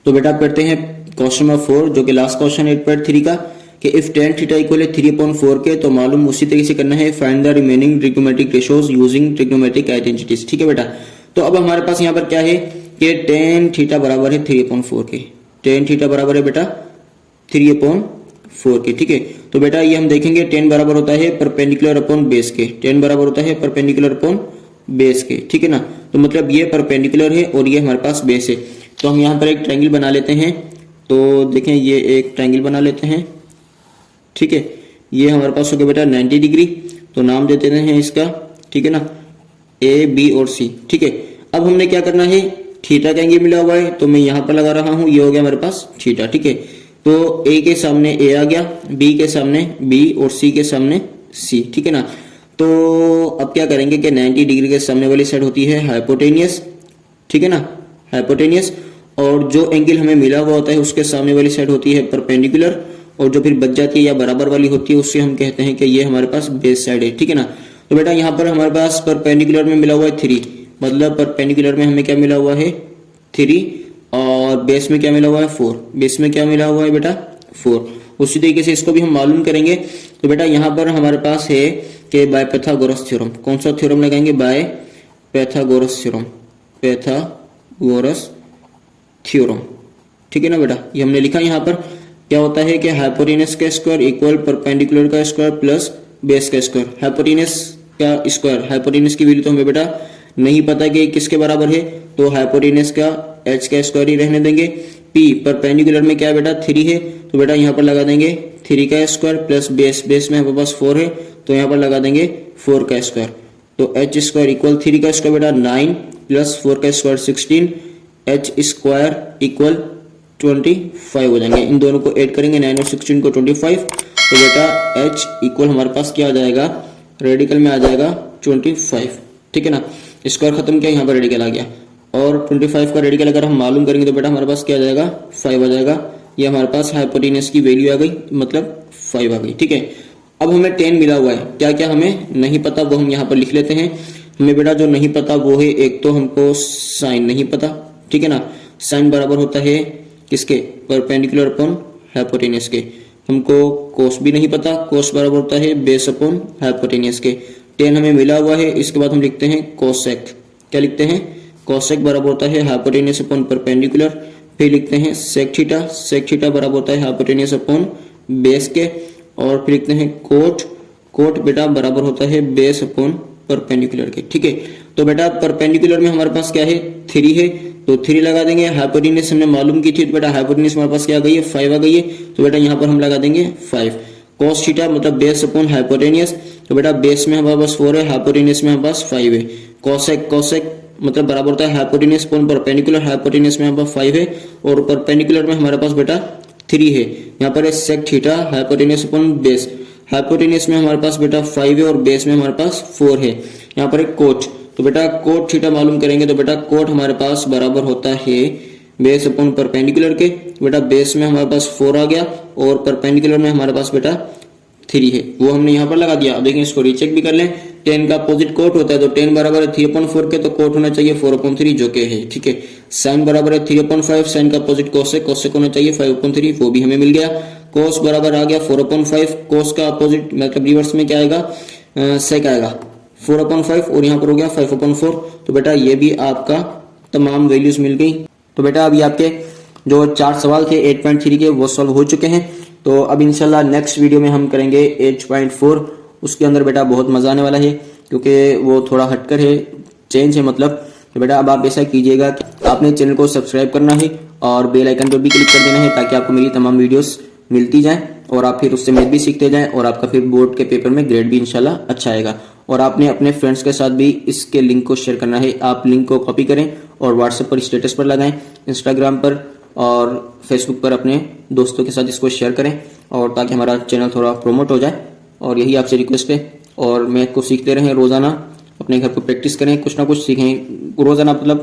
तो बेटा आप करते हैं क्वेश्चन नंबर 4 जो कि लास्ट क्वेश्चन है 8.3 का, कि इफ tan थीटा इक्वल है 3/4 के, तो मालूम उसी तरीके से करना है find the remaining trigonometric ratios using trigonometric identities, ठीक है बेटा। तो अब हमारे पास यहाँ पर क्या है कि tan थीटा बराबर है 3/4 के। tan थीटा बराबर है बेटा 3/4 के, ठीक है। तो बेटा ये हम देखेंगे tan बराबर होता है परपेंडिकुलर अपॉन बेस के। tan बराबर होता है परपेंडिकुलर अपॉन बेस के, ठीक है ना। तो मतलब ये परपेंडिकुलर है और ये हमारे पास बेस है। तो हम यहाँ पर एक ट्रायंगल बना लेते हैं। तो देखें ये एक ट्रायंगल बना लेते हैं, ठीक है। ये हमारे पास हो गया बेटा 90 डिग्री, तो नाम दे देते हैं इसका, ठीक है ना, ए बी और सी, ठीक है। अब हमने क्या करना है, थीटा का एंगल मिला हुआ है तो मैं यहाँ पर लगा रहा हूँ, ये हो गया हमारे पास थीटा, ठीक है। तो ए के सामने ए आ गया, बी के सामने बी और सी के सामने सी, ठीक है ना। तो अब क्या करेंगे कि 90 डिग्री के सामने वाली साइड होती है हाइपोटेनियस, ठीक है ना, हाइपोटेनियस, और जो एंगल हमें मिला हुआ होता है उसके सामने वाली साइड होती है परपेंडिकुलर, और जो फिर बच जाती है या बराबर वाली होती है उससे हम कहते हैं कि ये हमारे पास बेस साइड है, ठीक है ना। तो बेटा यहाँ पर हमारे पास परपेंडिकुलर में मिला हुआ है 3, मतलब परपेंडिकुलर में हमें क्या मिला हुआ है 3, और बेस में क्या मिला हुआ है 4। बेस में क्या मिला हुआ है बेटा 4। उसी तरीके से इसको भी हम मालूम करेंगे। तो बेटा यहाँ पर हमारे पास है कि बाय पैथागोरस थ्योरम, कौन सा थ्योरम लगाएंगे, by Pythagoras theorem, Pythagoras theorem. ठीक है ना बेटा, ये हमने लिखा यहाँ पर क्या होता है कि हाइपोटेनस का स्क्वायर इक्वल परपेंडिकुलर का स्क्वायर प्लस बेस का स्क्वायर। हाइपोटेनस का स्क्वायर, हाइपोटेनस की वैल्यू तो हमें बेटा नहीं पता कि किसके बराबर है, तो हाइपोटेनस का h का स्क्वायर ही रहने देंगे। p परपेंडिकुलर में क्या है बेटा 3 है, तो बेटा यहाँ पर लगा देंगे 3 का स्क्वायर प्लस बेस में हमारे पास 4 है, तो यहाँ पर लगा देंगे 4 का स्क्वायर। तो h स्क्वायर इक्वल 3 का स्क्वायर बेटा 9 प्लस 4 का स्क्वायर 16, h स्क्वायर इक्वल 25 हो जाएंगे। इन दोनों को ऐड करेंगे 9 और 16 को 25, तो बेटा h इक्वल हमारे पास क्या आ जाएगा, रेडिकल में आ जाएगा 25। ठीक है ना, स्क्वायर खत्म किया, यहाँ पर रेडिकल आ गया और 25 का रेडिकल अगर हम मालूम करेंगे तो बेटा हमारे पास क्या आ जाएगा 5 आ जाएगा। ये हमारे पास हाइपोटेनस की वैल्यू आ गई, मतलब 5 आ गई। ठीक है, अब हमें 10 मिला हुआ है, क्या क्या हमें नहीं पता वो हम यहाँ पर लिख लेते हैं। हमें बेटा जो नहीं पता वो है, एक तो हमको साइन नहीं पता, ठीक है ना, साइन बराबर होता है किसके, परपेंडिकुलर अपॉन हाइपोटेनस के। हमको कोस भी नहीं पता, कोस बराबर होता है बेस अपॉन हाइपोटेनस के। 10 हमें मिला हुआ है, इसके बाद हम लिखते हैं कोसेक। क्या लिखते हैं, कोसेक बराबर होता है हाइपोटेनस अपॉन परपेंडिकुलर। फिर लिखते हैं सेक थीटा, सेक थीटा बराबर होता है हाइपोटेनस अपॉन बेस के। और फिर लिखते हैं कोट, कोट बेटा बराबर होता है बेस अपॉन परपेंडिकुलर के। ठीक है, तो बेटा परपेंडिकुलर में हमारे पास क्या है 3 है, तो 3 लगा देंगे। हाइपोटेनस हमने मालूम की थी, तो बेटा हाइपोटेनस हमारे पास क्या आ गई है 5 आ गई है, तो बेटा यहाँ पर हम लगा देंगे 5। कोस थीटा मतलब बेस अपॉन हाइपोटेनस, तो बेटा बेस में हमारे पास 4 है, हाइपोटेनस में हमारे पास 5 है। कोसेक, कोसेक मतलब बराबर होता है हाइपोटेनस अपॉन परपेंडिकुलर, हाइपोटेनस में हमारे पास 5 है और परपेंडिकुलर में हमारे पास बेटा 3 है। यहाँ पर है sec theta hypotenuse upon base, hypotenuse में हमारे पास बेटा 5 है और बेस में हमारे पास 4 है। यहाँ पर एक कोट, तो बेटा कोट थीटा मालूम करेंगे, तो बेटा कोट हमारे पास बराबर होता है बेस अपॉन परपेंडिकुलर के। बेटा बेस में हमारे पास 4 आ गया और परपेंडिकुलर में हमारे पास बेटा 3 है, वो हमने यहाँ पर लगा दिया। अब देखिए इसको रीचेक भी कर लें, 10 का अपोजिट कोट होता है, तो 10 बराबर है 3/4 के, तो कोट होना चाहिए 4/3 जो के है। ठीक है, साइन बराबर है 3/5, साइन का अपोजिट कोसेक, कोसेक होना चाहिए 5/3, वो भी हमें मिल गया। कोस बराबर आ गया 4/5, कोस का अपोजिट मतलब रिवर्स में क्या आएगा, सेक आएगा 4/5 और यहाँ पर हो गया 5/4। तो बेटा ये भी आपका तमाम वैल्यूज मिल गई। तो बेटा अभी आपके जो 4 सवाल थे 8.3 के वो सॉल्व हो चुके हैं। तो अब इंशाल्लाह नेक्स्ट वीडियो में हम करेंगे 8.4, उसके अंदर बेटा बहुत मजा आने वाला है क्योंकि वो थोड़ा हटकर है, चेंज है मतलब। तो बेटा अब आप ऐसा कीजिएगा कि आपने चैनल को सब्सक्राइब करना है और बेल आइकन पर भी क्लिक कर देना है ताकि आपको मेरी तमाम वीडियोस मिलती जाएं और आप फिर उससे मैथ भी सीखते जाएं और आपका फिर बोर्ड के पेपर में ग्रेड भी इंशाल्लाह अच्छा आएगा। और आपने अपने फ्रेंड्स के साथ भी इसके लिंक को शेयर करना है। आप लिंक को कॉपी करें और व्हाट्सएप पर स्टेटस पर लगाएं, इंस्टाग्राम पर और फेसबुक पर अपने दोस्तों के साथ इसको शेयर करें और ताकि हमारा चैनल थोड़ा प्रमोट हो जाए। और यही आपसे रिक्वेस्ट है, और मैथ को सीखते रहें रोजाना, अपने घर पर प्रैक्टिस करें, कुछ ना कुछ सीखें रोजाना, मतलब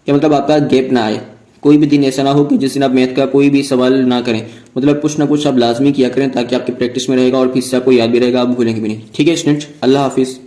क्या मतलब आपका गैप ना आए। कोई भी दिन ऐसा ना हो कि जिस दिन आप मैथ का कोई भी सवाल ना करें, मतलब कुछ ना कुछ आप लाजमी किया करें ताकि आपकी प्रैक्टिस में रहेगा और फिर से आपको याद भी रहेगा, आप भूलेंगे भी नहीं। ठीक है स्टूडेंट, अल्लाह हाफिज।